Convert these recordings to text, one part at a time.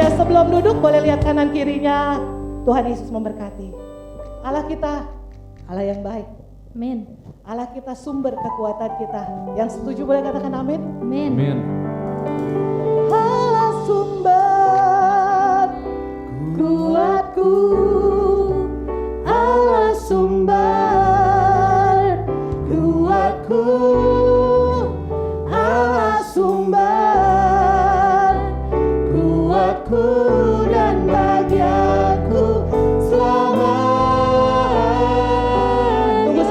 Haleluya. Sebelum duduk boleh lihat kanan kirinya. Tuhan Yesus memberkati. Allah kita, Allah yang baik. Amin. Allah kita sumber kekuatan kita. Yang setuju boleh katakan amin. Amin. Amin. Allah sumber kuatku, Allah sumber kuatku, Allah sumber kuatku dan bahagiaku selamanya. Tunggu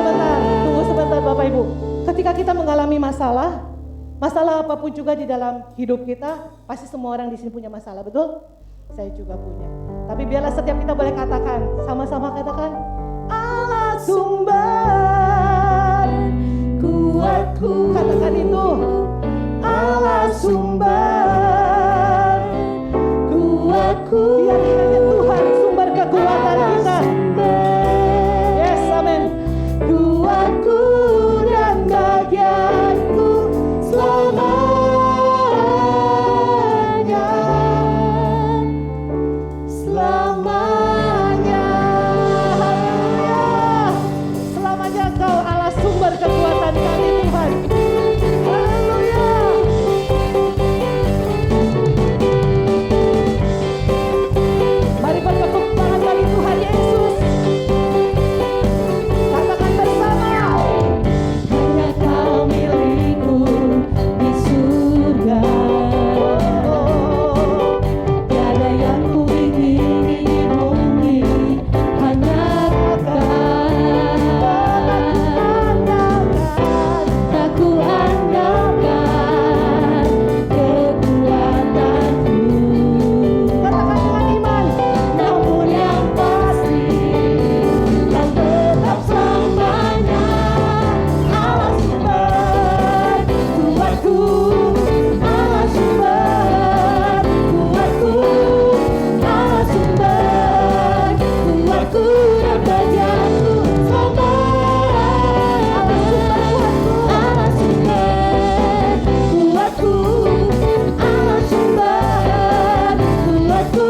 sebentar Bapak Ibu. Ketika kita mengalami masalah apapun juga di dalam hidup kita, pasti semua orang di sini punya masalah, betul? Saya juga punya. Tapi biarlah setiap kita boleh katakan, sama-sama katakan, Allah sumber kuatku. Katakan itu, Allah sumber kuatku. Biar kiranya Tuhan sumber kekuatan kita. Yes, amin. Kuatku dan bahagiaku selamanya, selamanya. Haleluya. Selamanya Kau Allah sumber kekuatan kami Tuhan. Haleluya. Mari bertepuk tangan bagi Tuhan Yesus. Katakan bersama, hanya Kau milikku di surga. Tiada yang ku ingini di bumi, hanya Kau. Tak ku andalkan kekuatanku. Katakan dengan iman, namun yang pasti kan tetap selamanya Allah sumber kuatku, Allah sumber kuatku, Allah sumber kuatku dan bahagiaku selamanya. Allah sumber kuatku, Allah sumber kuatku,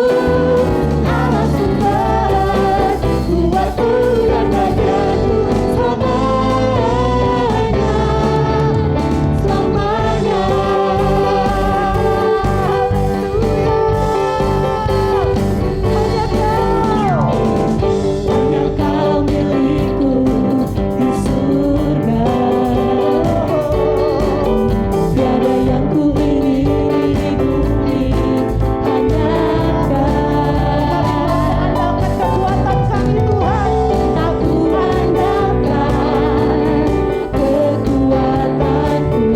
Allah sumber kuatku dan bahagiaku selamanya, selamanya. Hanya Kau milikku di surga. Tiada yang ku ingini di bumi, hanya Kau. Andalkan kekuatan kami Tuhan. Aku andalkan kekuatanku.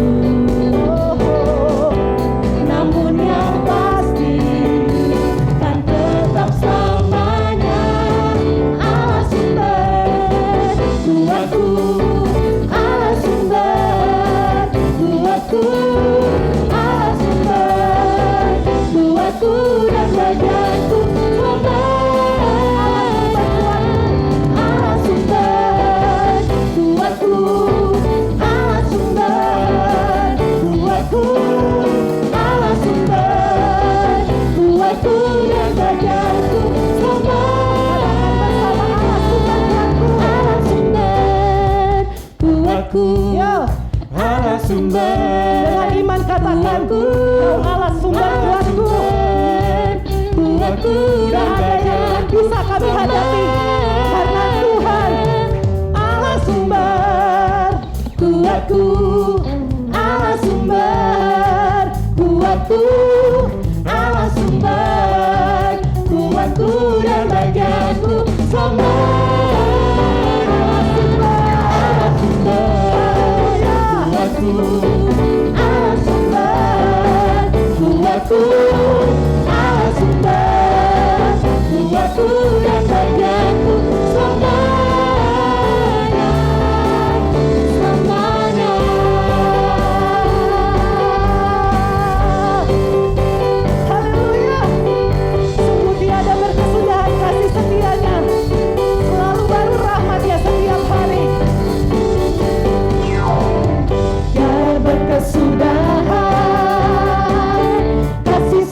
Namun yang pasti kan tetap selamanya Allah sumber kuatku, Allah sumber kuatku, Allah sumber kuatku dan bahagiaku selamanya. Allah sumber kuatku, Allah sumber kuatku, Allah sumber kuatku dan bahagiaku selamanya. Allah sumber kuatku, Allah sumber. Dengan iman katakan, Kau Allah sumber kuatku. Kuatku dan ada yang bisa kami hadapi karena Tuhan Allah sumber kuatku, Allah sumber kuatku, Allah sumber kuatku dan bahagiaku selamanya. Allah sumber kuatku, Allah sumber kuatku, Allah sumber kuatku dan bahagiaku selamanya, selamanya. Haleluya. Sungguh tiada berkesudahan kasih setianya, selalu baru rahmat-Nya setiap hari. Tiada berkesudahan kasih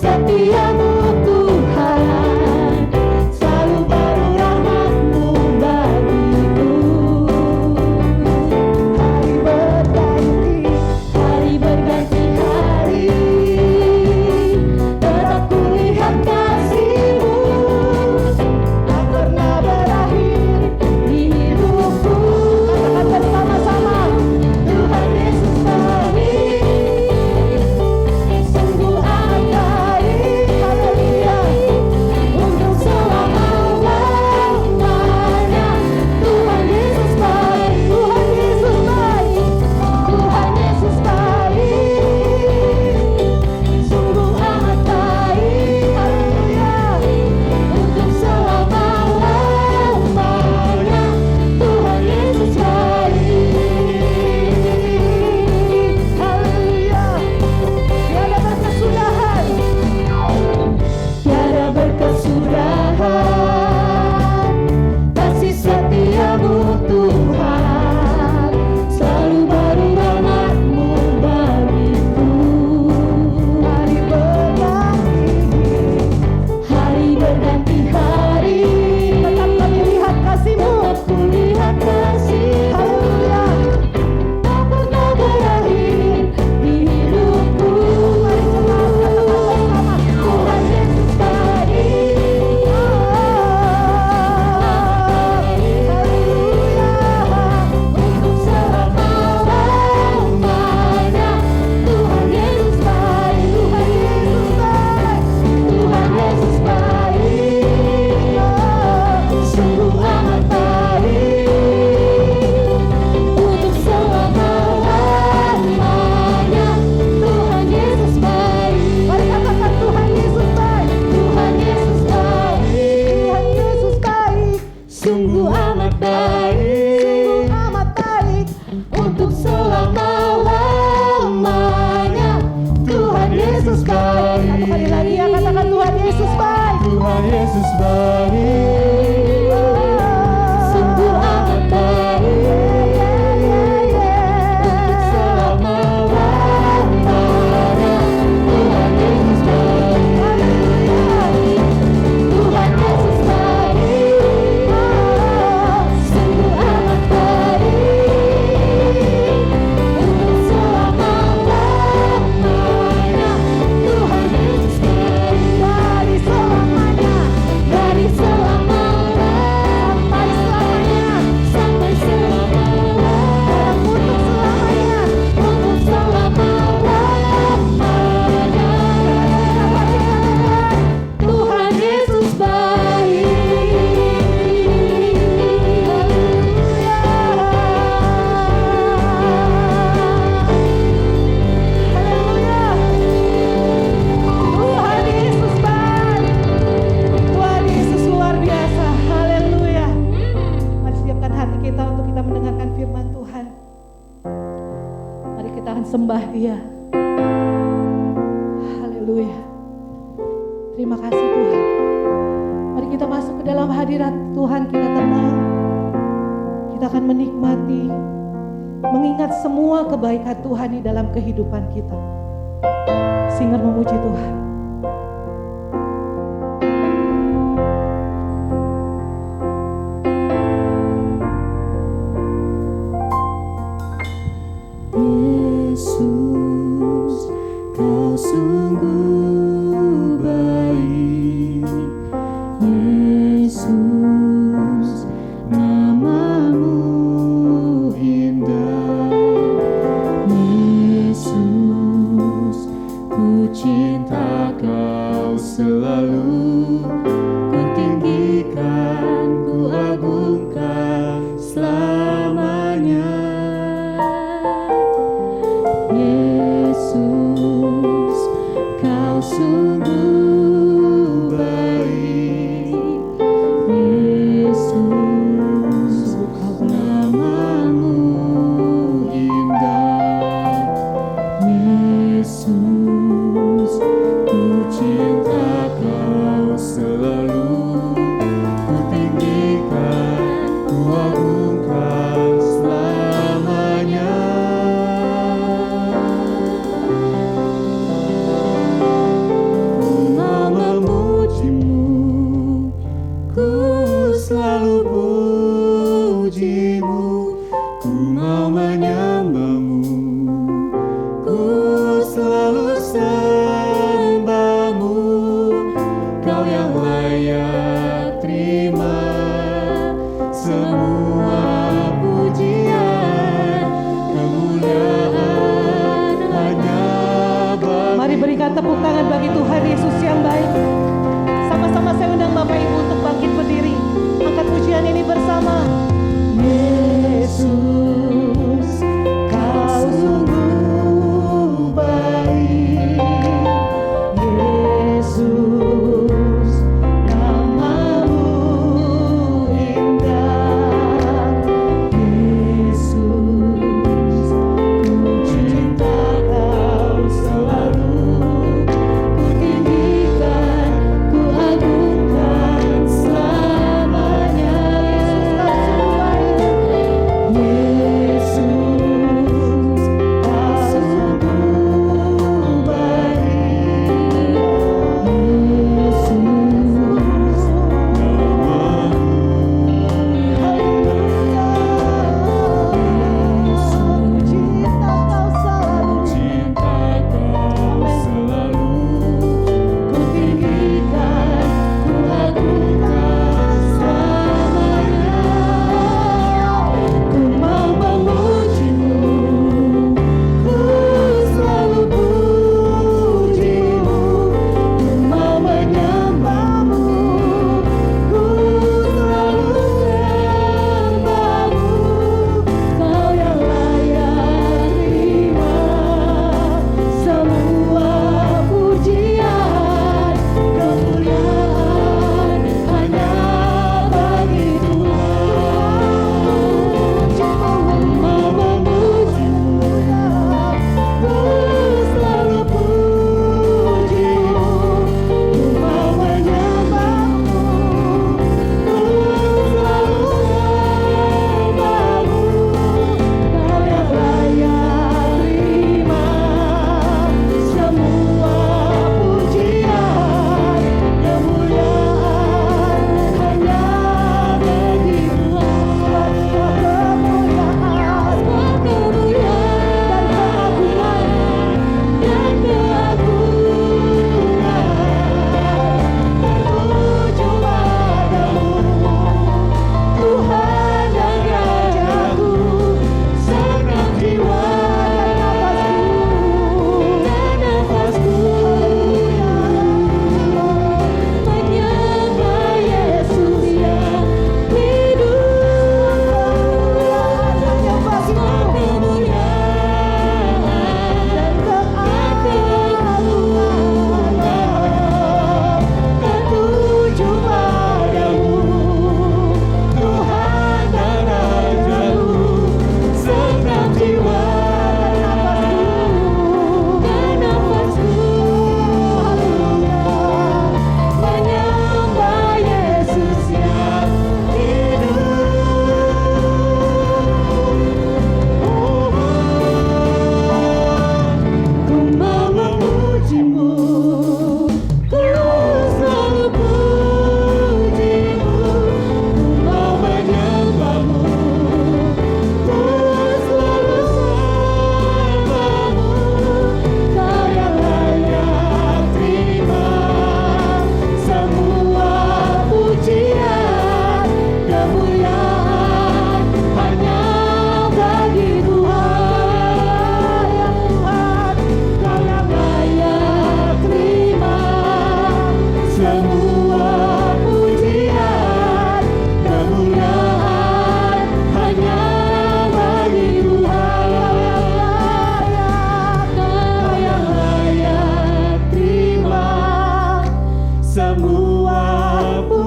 Iya. Haleluya. Terima kasih Tuhan. Mari kita masuk ke dalam hadirat Tuhan, kita tenang. Kita akan menikmati, mengingat semua kebaikan Tuhan di dalam kehidupan kita. Singer memuji Tuhan. Yesus, Kau sungguh baik. Yesus, nama-Mu indah. Yesus, ku cinta Kau selalu. Ku tinggikan, ku agungkan selamanya. Yesus, Kau sungguh baik. Yesus, nama-Mu indah. Yesus, ku cinta Kau selalu. Ku tinggikan, ku agungkan selamanya. Ku selalu puji-Mu, ku mau menyembah-Mu, ku selalu sembah-Mu. Kau yang layak terima semua pujian, kemuliaan hanya bagi. Mari berikan tepuk tangan bagi Tuhan Yesus yang baik. Sama-sama saya undang Bapak Ibu untuk bangkit berdiri. Angkat pujian ini bersama. Yesus, Kau sungguh baik. Yesus, nama-Mu indah. Yesus, ku cinta Kau selalu. Ku tinggikan,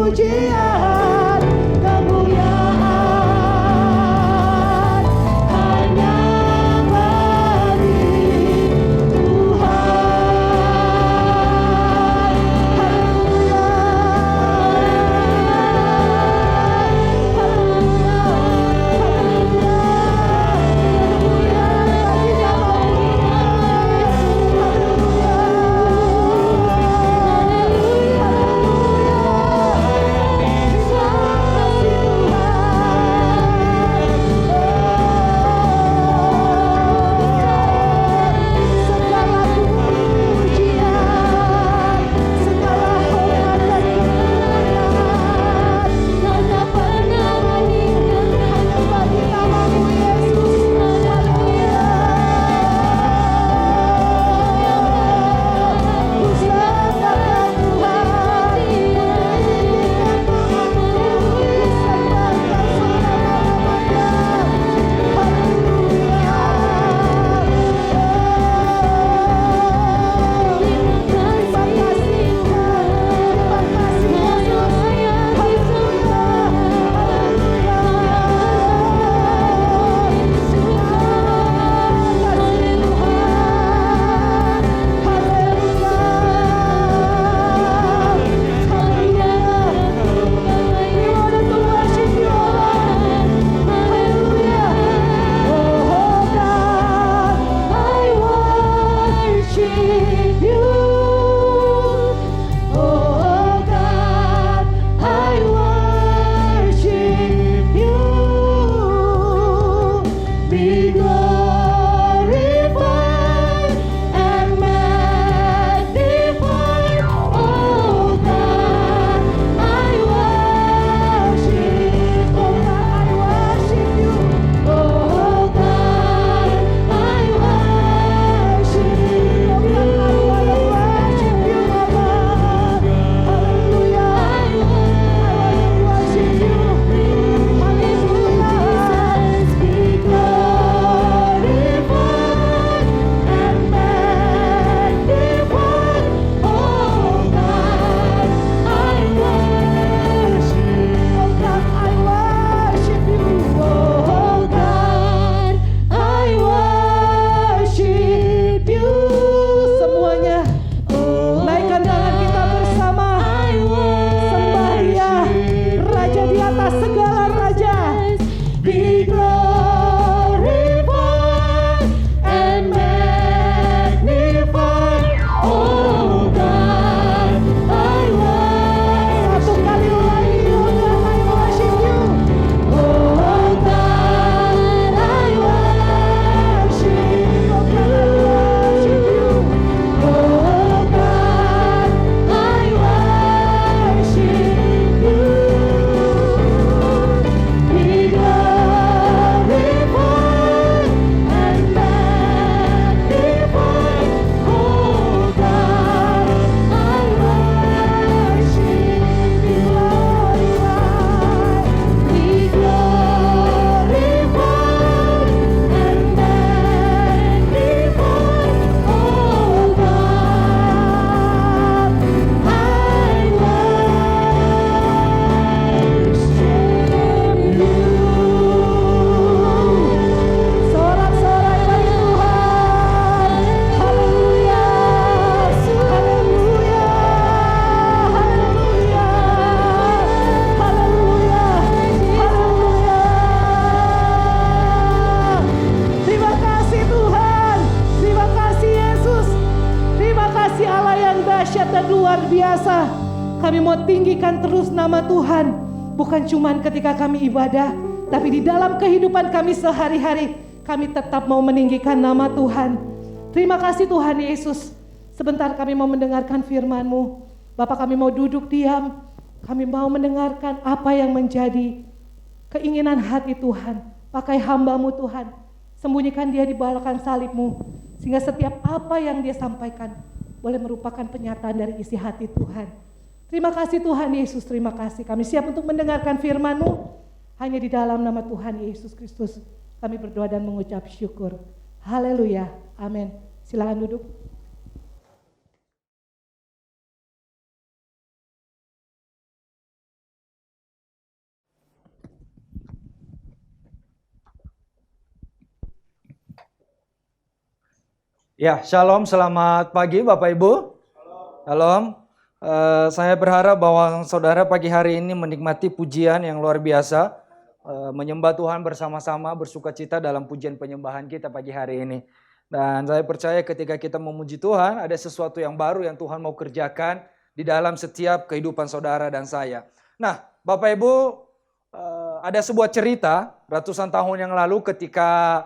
pujian, kemuliaan hanya bagi Tuhan. Kami mau tinggikan terus nama Tuhan. Bukan cuma ketika kami ibadah, tapi di dalam kehidupan kami sehari-hari, kami tetap mau meninggikan nama Tuhan. Terima kasih Tuhan Yesus. Sebentar kami mau mendengarkan firman-Mu. Bapak, kami mau duduk diam. Kami mau mendengarkan apa yang menjadi keinginan hati Tuhan. Pakai hamba-Mu Tuhan. Sembunyikan dia di belakang salib-Mu. Sehingga setiap apa yang dia sampaikan boleh merupakan penyataan dari isi hati Tuhan. Terima kasih Tuhan Yesus, terima kasih. Kami siap untuk mendengarkan firman-Mu. Hanya di dalam nama Tuhan Yesus Kristus kami berdoa dan mengucap syukur. Haleluya, amin. Silakan duduk. Ya, shalom, selamat pagi Bapak Ibu. Shalom. Saya berharap bahwa saudara pagi hari ini menikmati pujian yang luar biasa, menyembah Tuhan bersama-sama, bersukacita dalam pujian penyembahan kita pagi hari ini. Dan saya percaya ketika kita memuji Tuhan, ada sesuatu yang baru yang Tuhan mau kerjakan di dalam setiap kehidupan saudara dan saya. Nah, Bapak Ibu, ada sebuah cerita ratusan tahun yang lalu ketika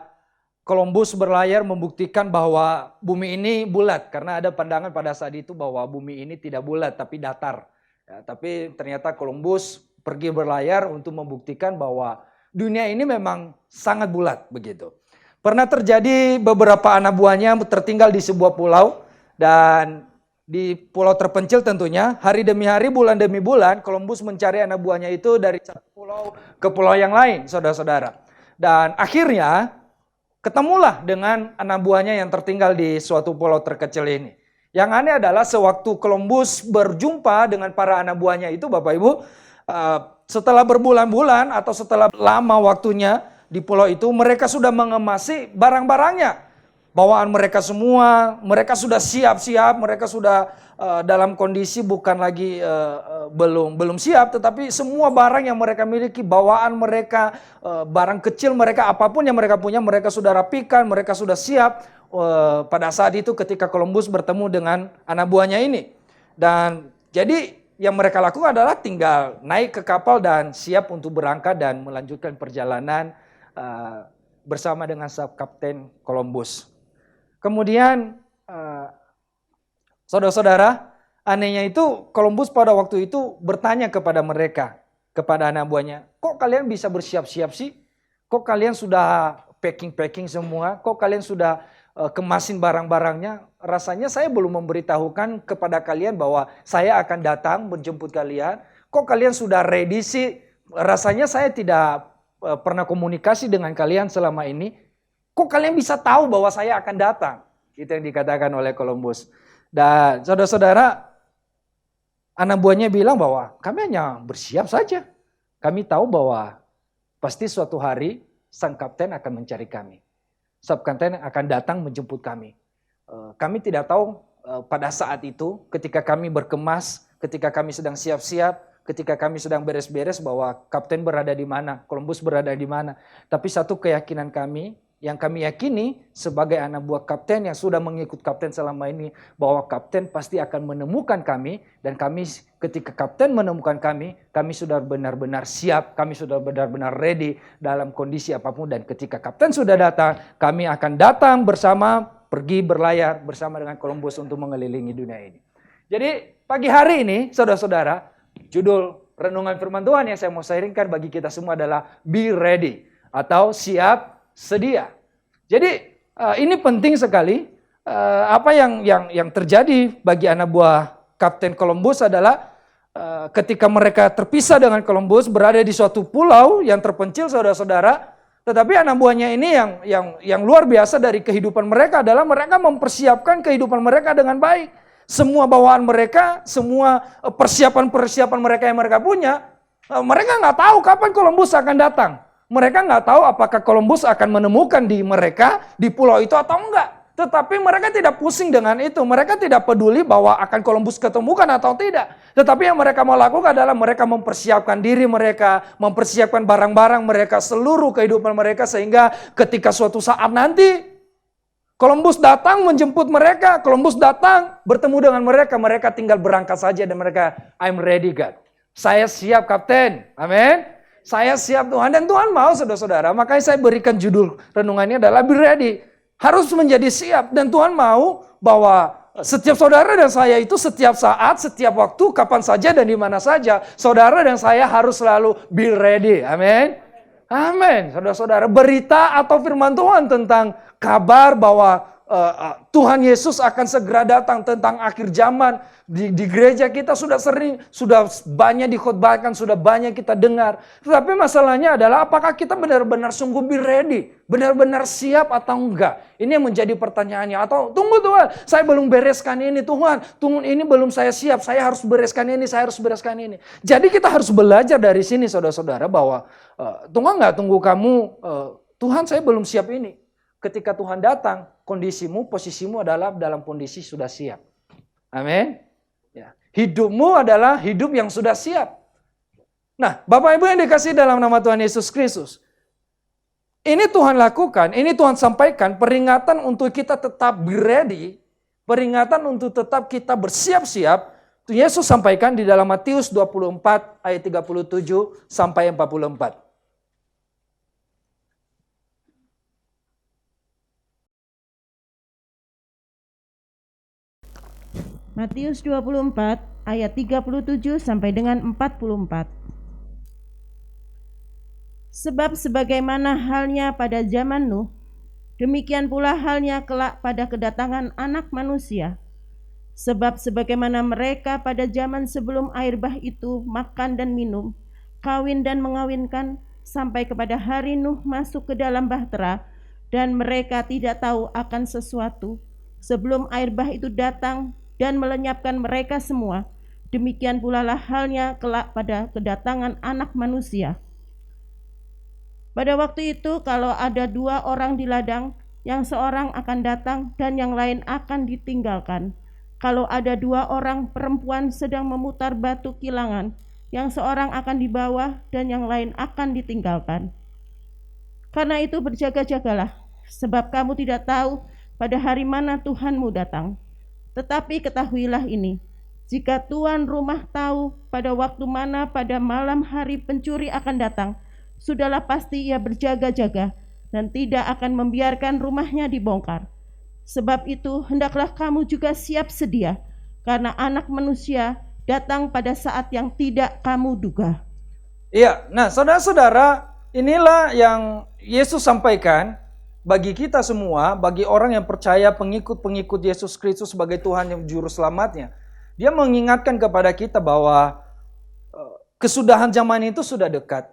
Columbus berlayar membuktikan bahwa bumi ini bulat, karena ada pandangan pada saat itu bahwa bumi ini tidak bulat tapi datar. Ya, tapi ternyata Columbus pergi berlayar untuk membuktikan bahwa dunia ini memang sangat bulat begitu. Pernah terjadi beberapa anak buahnya tertinggal di sebuah pulau, dan di pulau terpencil tentunya, hari demi hari, bulan demi bulan, Columbus mencari anak buahnya itu dari satu pulau ke pulau yang lain, saudara-saudara. Dan akhirnya ketemulah dengan anak buahnya yang tertinggal di suatu pulau terkecil ini. Yang aneh adalah sewaktu Columbus berjumpa dengan para anak buahnya itu, Bapak Ibu, setelah berbulan-bulan atau setelah lama waktunya di pulau itu, mereka sudah mengemasi barang-barangnya. Bawaan mereka semua, mereka sudah siap-siap, mereka sudah dalam kondisi bukan lagi belum siap, tetapi semua barang yang mereka miliki, bawaan mereka, barang kecil mereka, apapun yang mereka punya, mereka sudah rapikan, mereka sudah siap pada saat itu ketika Columbus bertemu dengan anak buahnya ini. Dan jadi yang mereka lakukan adalah tinggal naik ke kapal dan siap untuk berangkat dan melanjutkan perjalanan bersama dengan Kapten Columbus. Kemudian saudara-saudara, anehnya itu Columbus pada waktu itu bertanya kepada mereka, kepada anak buahnya, kok kalian bisa bersiap-siap sih? Kok kalian sudah packing semua? Kok kalian sudah kemasin barang-barangnya? Rasanya saya belum memberitahukan kepada kalian bahwa saya akan datang menjemput kalian. Kok kalian sudah ready sih? Rasanya saya tidak pernah komunikasi dengan kalian selama ini. Kok kalian bisa tahu bahwa saya akan datang? Itu yang dikatakan oleh Columbus. Dan saudara-saudara, anak buahnya bilang bahwa kami hanya bersiap saja. Kami tahu bahwa pasti suatu hari sang kapten akan mencari kami. Sang kapten akan datang menjemput kami. Kami tidak tahu pada saat itu ketika kami berkemas, ketika kami sedang siap-siap, ketika kami sedang beres-beres bahwa kapten berada di mana, Columbus berada di mana. Tapi satu keyakinan kami, yang kami yakini sebagai anak buah kapten yang sudah mengikut kapten selama ini, bahwa kapten pasti akan menemukan kami, dan kami ketika kapten menemukan kami sudah benar-benar siap, kami sudah benar-benar ready dalam kondisi apapun, dan ketika kapten sudah datang, kami akan datang bersama, pergi berlayar bersama dengan Columbus untuk mengelilingi dunia ini. Jadi pagi hari ini saudara-saudara, judul renungan firman Tuhan yang saya mau sharingkan bagi kita semua adalah Be Ready atau siap sedia. Jadi ini penting sekali. Apa yang terjadi bagi anak buah Kapten Columbus adalah ketika mereka terpisah dengan Columbus, berada di suatu pulau yang terpencil, saudara-saudara. Tetapi anak buahnya ini yang luar biasa dari kehidupan mereka adalah mereka mempersiapkan kehidupan mereka dengan baik. Semua bawaan mereka, semua persiapan mereka yang mereka punya, mereka nggak tahu kapan Columbus akan datang. Mereka nggak tahu apakah Columbus akan menemukan di mereka di pulau itu atau enggak. Tetapi mereka tidak pusing dengan itu. Mereka tidak peduli bahwa akan Columbus ketemukan atau tidak. Tetapi yang mereka mau lakukan adalah mereka mempersiapkan diri mereka, mempersiapkan barang-barang mereka, seluruh kehidupan mereka, sehingga ketika suatu saat nanti Columbus datang menjemput mereka, Columbus datang bertemu dengan mereka, mereka tinggal berangkat saja dan mereka, I'm ready God. Saya siap Kapten, amin. Saya siap Tuhan, dan Tuhan mau saudara-saudara. Makanya saya berikan judul renungannya adalah Be Ready. Harus menjadi siap, dan Tuhan mau bahwa setiap saudara dan saya itu setiap saat, setiap waktu, kapan saja dan di mana saja, saudara dan saya harus selalu be ready. Amin. Amin. Saudara-saudara, berita atau firman Tuhan tentang kabar bahwa Tuhan Yesus akan segera datang, tentang akhir zaman. Di gereja kita sudah banyak dikhotbahkan, sudah banyak kita dengar. Tetapi masalahnya adalah apakah kita benar-benar sungguh be ready? Benar-benar siap atau enggak? Ini yang menjadi pertanyaannya. Atau tunggu Tuhan, saya belum bereskan ini. Tuhan ini belum saya siap. Saya harus bereskan ini, saya harus bereskan ini. Jadi kita harus belajar dari sini saudara-saudara bahwa Tuhan enggak tunggu kamu, Tuhan saya belum siap ini. ketika Tuhan datang, kondisimu, posisimu adalah dalam kondisi sudah siap. Amin. Ya. Hidupmu adalah hidup yang sudah siap. Nah, Bapak Ibu yang dikasihi dalam nama Tuhan Yesus Kristus, ini Tuhan lakukan, ini Tuhan sampaikan peringatan untuk kita tetap ready, peringatan untuk tetap kita bersiap-siap. Yesus sampaikan di dalam Matius 24 ayat 37 sampai 44. Matius 24 ayat 37 sampai dengan 44. Sebab sebagaimana halnya pada zaman Nuh, demikian pula halnya kelak pada kedatangan Anak Manusia. Sebab sebagaimana mereka pada zaman sebelum air bah itu makan dan minum, kawin dan mengawinkan, sampai kepada hari Nuh masuk ke dalam bahtera, dan mereka tidak tahu akan sesuatu, sebelum air bah itu datang dan melenyapkan mereka semua, demikian pula lah halnya kelak pada kedatangan Anak Manusia. Pada waktu itu, kalau ada 2 orang di ladang, yang seorang akan datang dan yang lain akan ditinggalkan. Kalau ada 2 orang perempuan sedang memutar batu kilangan, yang seorang akan dibawa dan yang lain akan ditinggalkan. Karena itu berjaga-jagalah, sebab kamu tidak tahu pada hari mana Tuhanmu datang. Tetapi ketahuilah ini, jika tuan rumah tahu pada waktu mana pada malam hari pencuri akan datang, sudahlah pasti ia berjaga-jaga dan tidak akan membiarkan rumahnya dibongkar. Sebab itu hendaklah kamu juga siap sedia, karena Anak Manusia datang pada saat yang tidak kamu duga. Iya, nah saudara-saudara, inilah yang Yesus sampaikan bagi kita semua, bagi orang yang percaya pengikut-pengikut Yesus Kristus sebagai Tuhan yang juru selamatnya. Dia mengingatkan kepada kita bahwa kesudahan zaman itu sudah dekat.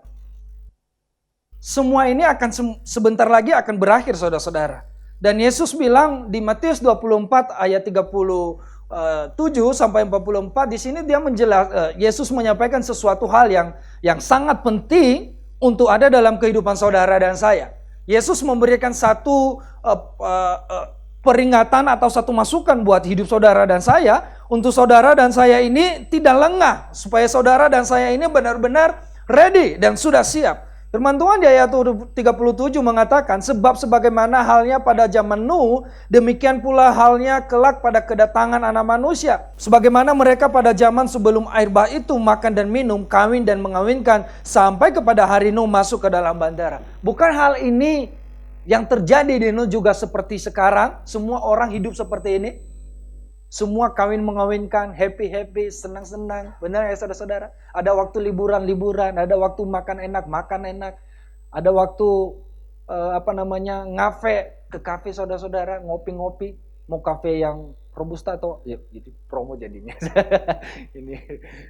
Semua ini akan sebentar lagi akan berakhir, saudara-saudara. Dan Yesus bilang di Matius 24 ayat 37 sampai 44, di sini dia Yesus menyampaikan sesuatu hal yang sangat penting untuk ada dalam kehidupan saudara dan saya. Yesus memberikan satu peringatan atau satu masukan buat hidup saudara dan saya, untuk saudara dan saya ini tidak lengah, supaya saudara dan saya ini benar-benar ready dan sudah siap. Firman Tuhan di ayat 37 mengatakan, sebab sebagaimana halnya pada zaman Nuh, demikian pula halnya kelak pada kedatangan Anak Manusia. Sebagaimana mereka pada zaman sebelum air bah itu makan dan minum, kawin dan mengawinkan, sampai kepada hari Nuh masuk ke dalam bandara. Bukan hal ini yang terjadi di Nuh juga seperti sekarang? Semua orang hidup seperti ini? Semua kawin mengawinkan, happy-happy, senang-senang. Benar ya saudara-saudara? Ada waktu liburan-liburan, ada waktu makan enak. Ada waktu ngafe ke kafe saudara-saudara, ngopi-ngopi. Mau kafe yang robusta atau ya itu promo jadinya. Ini.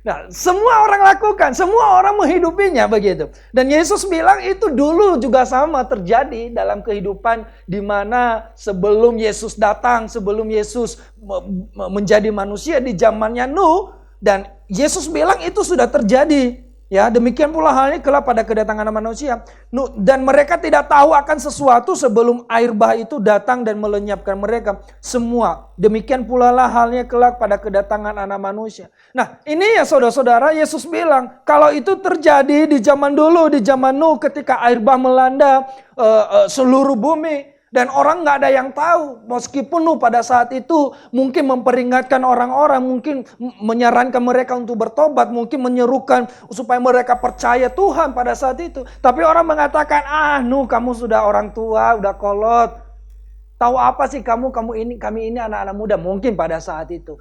Nah, semua orang lakukan, semua orang menghidupinya begitu. Dan Yesus bilang itu dulu juga sama terjadi dalam kehidupan di mana sebelum Yesus datang, sebelum Yesus menjadi manusia di zamannya Nuh, dan Yesus bilang itu sudah terjadi. Ya, demikian pula halnya kelak pada kedatangan manusia. Dan mereka tidak tahu akan sesuatu sebelum air bah itu datang dan melenyapkan mereka semua. Demikian pula lah halnya kelak pada kedatangan Anak Manusia. Nah, ini ya saudara-saudara, Yesus bilang kalau itu terjadi di zaman dulu, di zaman Nuh, ketika air bah melanda seluruh bumi. Dan orang gak ada yang tahu, meskipun Nuh pada saat itu mungkin memperingatkan orang-orang, mungkin menyarankan mereka untuk bertobat, mungkin menyerukan supaya mereka percaya Tuhan pada saat itu. Tapi orang mengatakan, Nuh kamu sudah orang tua, udah kolot. Tahu apa sih kami ini anak-anak muda, mungkin pada saat itu.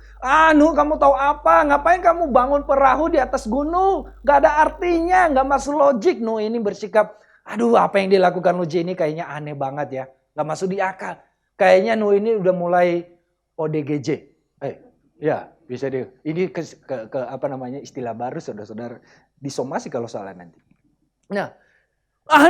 Nuh kamu tahu apa, ngapain kamu bangun perahu di atas gunung, gak ada artinya, gak masuk logik. Nuh ini bersikap, aduh apa yang dilakukan Nuh ini kayaknya aneh banget ya. Gak masuk di akal. Kayaknya Nuh ini udah mulai ODGJ. Ya bisa deh. Ini ke istilah baru saudara-saudara. Disomasi kalau salah nanti. Nah,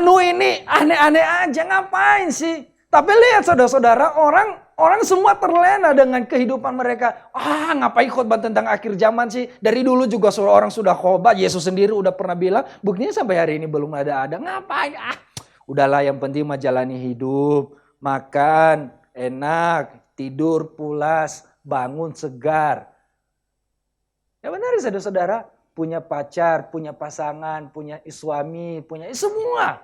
Nuh ini aneh-aneh aja, ngapain sih? Tapi lihat saudara-saudara, orang semua terlena dengan kehidupan mereka. Ngapain khotbah tentang akhir zaman sih? Dari dulu juga orang sudah khotbah. Yesus sendiri udah pernah bilang, buktinya sampai hari ini belum ada. Ngapain? Udahlah yang penting mah jalani hidup. makan enak, tidur pulas, bangun segar. Ya benar saudara-saudara, punya pacar, punya pasangan, punya suami, punya semua.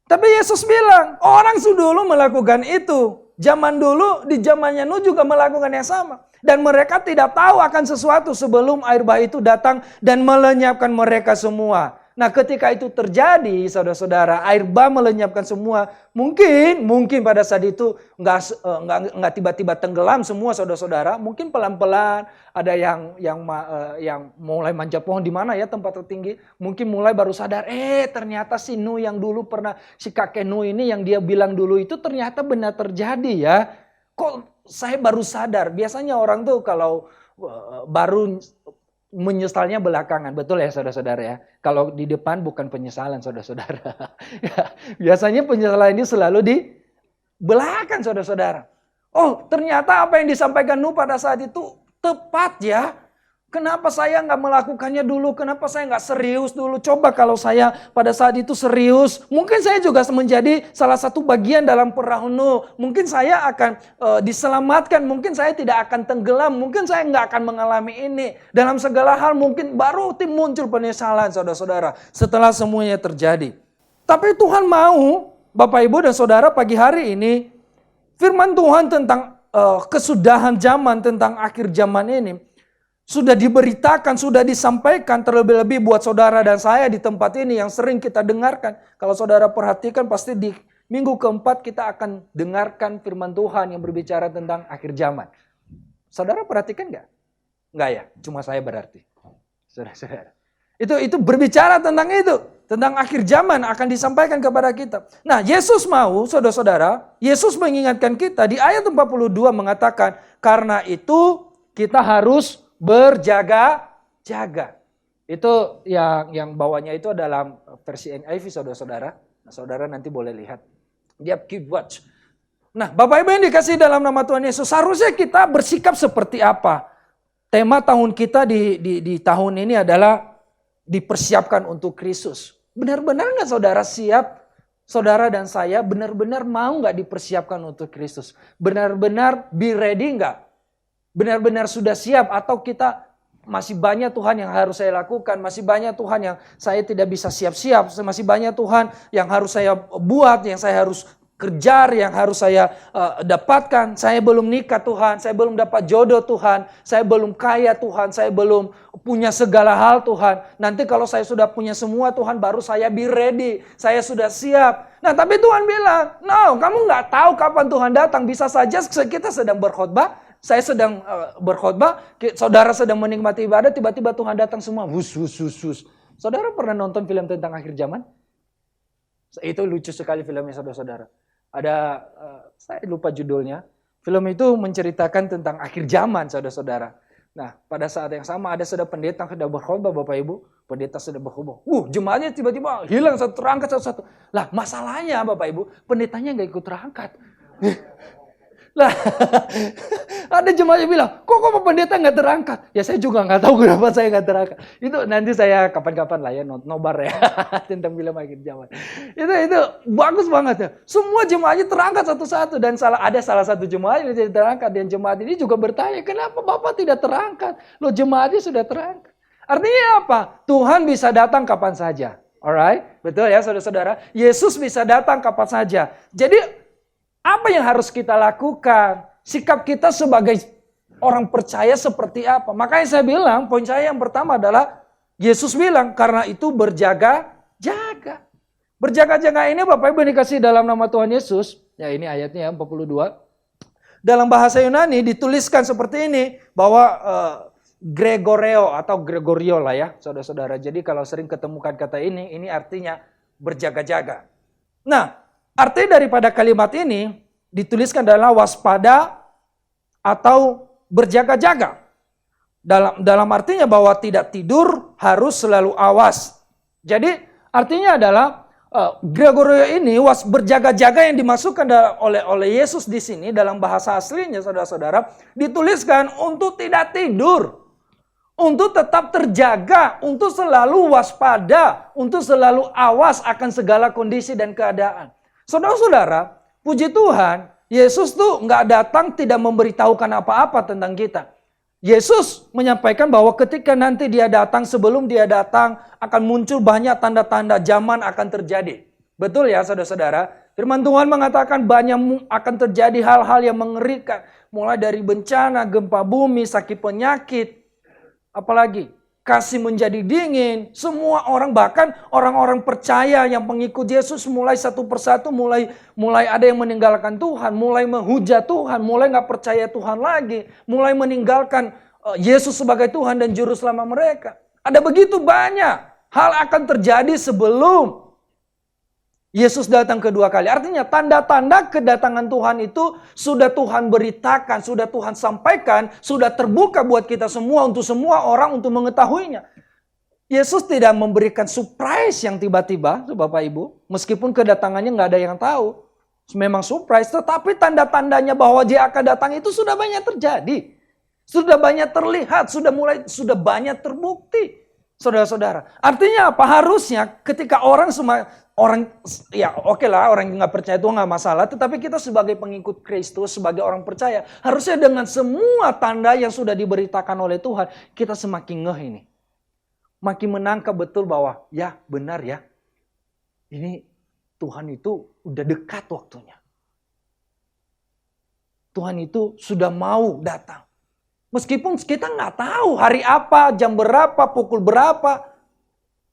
Tapi Yesus bilang, orang dulu melakukan itu. Zaman dulu, di zamannya Nuh juga melakukan yang sama. Dan mereka tidak tahu akan sesuatu sebelum air bah itu datang dan melenyapkan mereka semua. Nah ketika itu terjadi, saudara-saudara, air bah melenyapkan semua. Mungkin pada saat itu nggak tiba-tiba tenggelam semua, saudara-saudara. Mungkin pelan-pelan ada yang mulai manjat pohon di mana ya tempat tertinggi. Mungkin mulai baru sadar, ternyata si Nuh yang dulu pernah, si kakek Nuh ini yang dia bilang dulu itu ternyata benar terjadi ya. Kok saya baru sadar? Biasanya orang tuh kalau baru menyesalnya belakangan, betul ya saudara-saudara ya. Kalau di depan bukan penyesalan saudara-saudara. Biasanya penyesalan ini selalu di belakang saudara-saudara. Oh ternyata apa yang disampaikan Nuh pada saat itu tepat ya. Kenapa saya nggak melakukannya dulu? Kenapa saya nggak serius dulu? Coba kalau saya pada saat itu serius, mungkin saya juga menjadi salah satu bagian dalam perahu Nuh. Mungkin saya akan diselamatkan, mungkin saya tidak akan tenggelam, mungkin saya nggak akan mengalami ini. Dalam segala hal mungkin baru muncul penyesalan saudara-saudara setelah semuanya terjadi. Tapi Tuhan mau, Bapak Ibu dan Saudara pagi hari ini, firman Tuhan tentang kesudahan zaman, tentang akhir zaman ini, sudah diberitakan, sudah disampaikan terlebih-lebih buat saudara dan saya di tempat ini yang sering kita dengarkan. Kalau saudara perhatikan pasti di minggu keempat kita akan dengarkan firman Tuhan yang berbicara tentang akhir zaman. Saudara perhatikan nggak? Nggak ya? Cuma saya berarti. Saudara-saudara. Itu berbicara tentang itu. Tentang akhir zaman akan disampaikan kepada kita. Nah Yesus mau, saudara-saudara, Yesus mengingatkan kita di ayat 42 mengatakan, karena itu kita harus berjaga-jaga. Itu yang bawahnya itu dalam versi NIV saudara-saudara. Nah, saudara nanti boleh lihat. Dia keep watch. Nah, Bapak Ibu yang dikasih dalam nama Tuhan Yesus, seharusnya kita bersikap seperti apa? Tema tahun kita di tahun ini adalah dipersiapkan untuk Kristus. Benar-benar nggak saudara siap? Saudara dan saya benar-benar mau nggak dipersiapkan untuk Kristus? Benar-benar be ready nggak? Benar-benar sudah siap atau kita masih banyak Tuhan yang harus saya lakukan, masih banyak Tuhan yang saya tidak bisa siap-siap, masih banyak Tuhan yang harus saya buat, yang saya harus kejar, yang harus saya dapatkan. Saya belum nikah Tuhan, saya belum dapat jodoh Tuhan, saya belum kaya Tuhan, saya belum punya segala hal Tuhan. Nanti kalau saya sudah punya semua Tuhan baru saya be ready, saya sudah siap. Nah tapi Tuhan bilang, no kamu nggak tahu kapan Tuhan datang, bisa saja kita sedang berkhotbah. Saya sedang berkhotbah, saudara sedang menikmati ibadah, tiba-tiba Tuhan datang semua. Wus. Saudara pernah nonton film tentang akhir zaman? Itu lucu sekali filmnya saudara-saudara. Ada, saya lupa judulnya. Film itu menceritakan tentang akhir zaman saudara-saudara. Nah pada saat yang sama ada pendeta yang sedang berkhotbah Bapak Ibu. Pendeta sedang berkhotbah. Jemaatnya tiba-tiba hilang satu terangkat satu-satu. Lah masalahnya Bapak Ibu, pendetanya nggak ikut terangkat. Lah, ada jemaat yang bilang, kok pendeta nggak terangkat? Ya saya juga nggak tahu kenapa saya nggak terangkat. Itu nanti saya kapan-kapan lah ya nobar ya tentang film akhir zaman. Itu bagus banget ya. Semua jemaatnya terangkat satu-satu dan ada salah satu jemaat yang tidak terangkat dan jemaat ini juga bertanya, kenapa Bapak tidak terangkat? Loh jemaatnya sudah terangkat. Artinya apa? Tuhan bisa datang kapan saja. Alright, betul ya saudara-saudara. Yesus bisa datang kapan saja. Jadi apa yang harus kita lakukan? Sikap kita sebagai orang percaya seperti apa? Makanya saya bilang, poin saya yang pertama adalah Yesus bilang, karena itu berjaga-jaga. Berjaga-jaga ini Bapak Ibu dikasih dalam nama Tuhan Yesus. Ya ini ayatnya 42. Dalam bahasa Yunani dituliskan seperti ini, bahwa Gregoreo atau Gregorio lah ya, saudara-saudara. Jadi kalau sering ketemukan kata ini artinya berjaga-jaga. Nah, arti daripada kalimat ini dituliskan adalah waspada atau berjaga-jaga. Dalam artinya bahwa tidak tidur, harus selalu awas. Jadi artinya adalah Gregorio ini berjaga-jaga yang dimasukkan oleh Yesus di sini dalam bahasa aslinya saudara-saudara dituliskan untuk tidak tidur. Untuk tetap terjaga, untuk selalu waspada, untuk selalu awas akan segala kondisi dan keadaan. Saudara-saudara, puji Tuhan, Yesus tuh nggak datang tidak memberitahukan apa-apa tentang kita. Yesus menyampaikan bahwa ketika nanti dia datang, sebelum dia datang akan muncul banyak tanda-tanda zaman akan terjadi. Betul ya saudara-saudara? Firman Tuhan mengatakan banyak akan terjadi hal-hal yang mengerikan. Mulai dari bencana, gempa bumi, sakit penyakit. Apalagi kasih menjadi dingin. Semua orang, bahkan orang-orang percaya yang pengikut Yesus mulai satu persatu mulai ada yang meninggalkan Tuhan, mulai menghujat Tuhan, mulai nggak percaya Tuhan lagi, mulai meninggalkan Yesus sebagai Tuhan dan Juru Selamat mereka. Ada begitu banyak hal akan terjadi sebelum Yesus datang kedua kali. Artinya tanda-tanda kedatangan Tuhan itu sudah Tuhan beritakan, sudah Tuhan sampaikan, sudah terbuka buat kita semua, untuk semua orang untuk mengetahuinya. Yesus tidak memberikan surprise yang tiba-tiba, Bapak Ibu. Meskipun kedatangannya nggak ada yang tahu. Memang surprise, tetapi tanda-tandanya bahwa dia akan datang itu sudah banyak terjadi. Sudah banyak terlihat, sudah banyak terbukti. Saudara-saudara, artinya apa? Harusnya ketika orang ya oke lah, orang yang nggak percaya itu nggak masalah, tetapi kita sebagai pengikut Kristus, sebagai orang percaya, harusnya dengan semua tanda yang sudah diberitakan oleh Tuhan, kita semakin ngeh ini, makin menangkap betul bahwa ya benar ya, ini Tuhan itu udah dekat waktunya, Tuhan itu sudah mau datang. Meskipun kita nggak tahu hari apa, jam berapa, pukul berapa.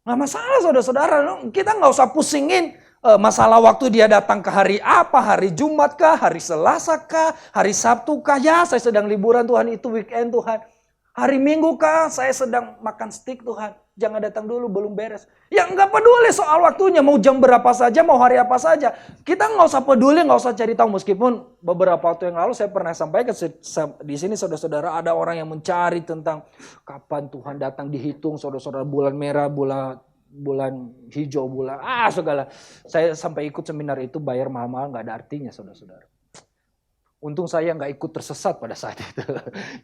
Nggak masalah saudara-saudara. Kita nggak usah pusingin masalah waktu dia datang ke hari apa. Hari Jumat kah, hari Selasa kah, hari Sabtu kah. Ya saya sedang liburan Tuhan, itu weekend Tuhan. Hari Minggu kah, saya sedang makan steak Tuhan. Jangan datang dulu, belum beres. Ya nggak peduli soal waktunya, mau jam berapa saja, mau hari apa saja. Kita nggak usah peduli, nggak usah cari tahu. Meskipun beberapa waktu yang lalu saya pernah sampaikan di sini saudara-saudara, ada orang yang mencari tentang kapan Tuhan datang, dihitung saudara-saudara, bulan merah, bulan hijau, segala. Saya sampai ikut seminar itu bayar mahal-mahal, nggak ada artinya saudara-saudara. Untung saya nggak ikut tersesat pada saat itu.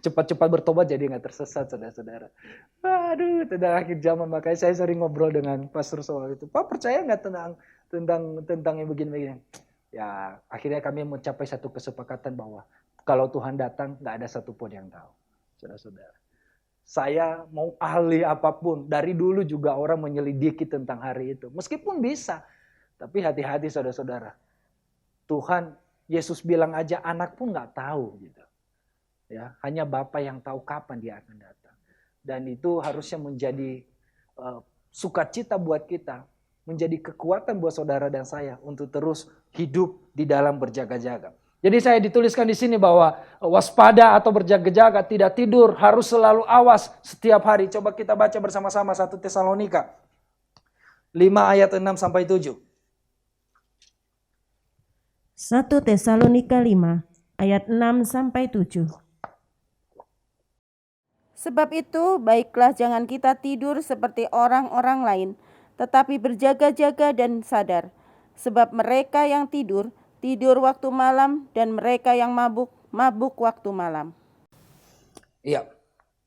Cepat-cepat bertobat jadi nggak tersesat, saudara-saudara. Aduh, tentang akhir zaman, makanya saya sering ngobrol dengan pastor soal itu. Pak, percaya nggak tentang yang begini-begini? Ya, akhirnya kami mencapai satu kesepakatan bahwa kalau Tuhan datang, nggak ada satupun yang tahu, saudara-saudara. Saya mau ahli apapun, dari dulu juga orang menyelidiki tentang hari itu. Meskipun bisa, tapi hati-hati saudara-saudara. Tuhan, Yesus bilang aja anak pun nggak tahu gitu. Ya, hanya Bapa yang tahu kapan dia akan datang. Dan itu harusnya menjadi sukacita buat kita, menjadi kekuatan buat saudara dan saya untuk terus hidup di dalam berjaga-jaga. Jadi saya dituliskan di sini bahwa waspada atau berjaga-jaga, tidak tidur, harus selalu awas setiap hari. Coba kita baca bersama-sama 1 Tesalonika 5 ayat 6 sampai 7. 1 Tesalonika 5 ayat 6 sampai 7. Sebab itu baiklah jangan kita tidur seperti orang-orang lain, tetapi berjaga-jaga dan sadar. Sebab mereka yang tidur waktu malam, dan mereka yang mabuk waktu malam. Iya,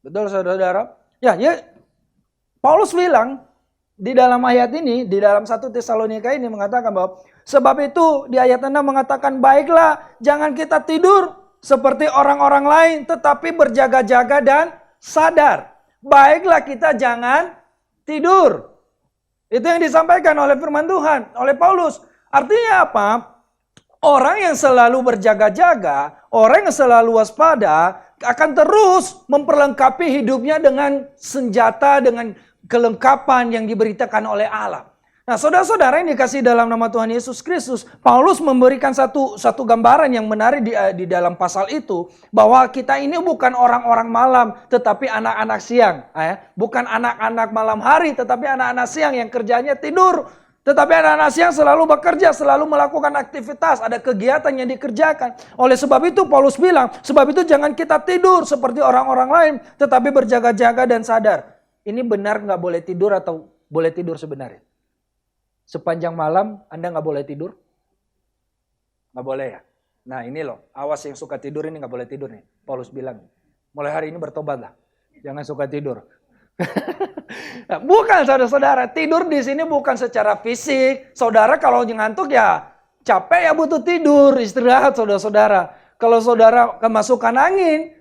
betul saudara-saudara. Ya, Paulus bilang di dalam ayat ini, di dalam 1 Tesalonika ini mengatakan bahwa sebab itu di ayat 6 mengatakan baiklah jangan kita tidur seperti orang-orang lain, tetapi berjaga-jaga dan sadar. Baiklah kita jangan tidur. Itu yang disampaikan oleh firman Tuhan, oleh Paulus. Artinya apa? Orang yang selalu berjaga-jaga, orang yang selalu waspada akan terus memperlengkapi hidupnya dengan senjata, dengan kelengkapan yang diberitakan oleh Allah. Nah, saudara-saudara yang dikasih dalam nama Tuhan Yesus Kristus, Paulus memberikan satu gambaran yang menarik di dalam pasal itu, bahwa kita ini bukan orang-orang malam, tetapi anak-anak siang. Bukan anak-anak malam hari, tetapi anak-anak siang yang kerjanya tidur. Tetapi anak-anak siang selalu bekerja, selalu melakukan aktivitas, ada kegiatan yang dikerjakan. Oleh sebab itu Paulus bilang, sebab itu jangan kita tidur seperti orang-orang lain, tetapi berjaga-jaga dan sadar. Ini benar nggak boleh tidur atau boleh tidur sebenarnya? Sepanjang malam Anda nggak boleh tidur? Nggak boleh ya? Nah ini loh, awas yang suka tidur ini nggak boleh tidur nih. Paulus bilang, mulai hari ini bertobatlah, jangan suka tidur. Bukan saudara-saudara, tidur di sini bukan secara fisik. Saudara kalau ngantuk ya capek ya butuh tidur, istirahat saudara-saudara. Kalau saudara kemasukan angin,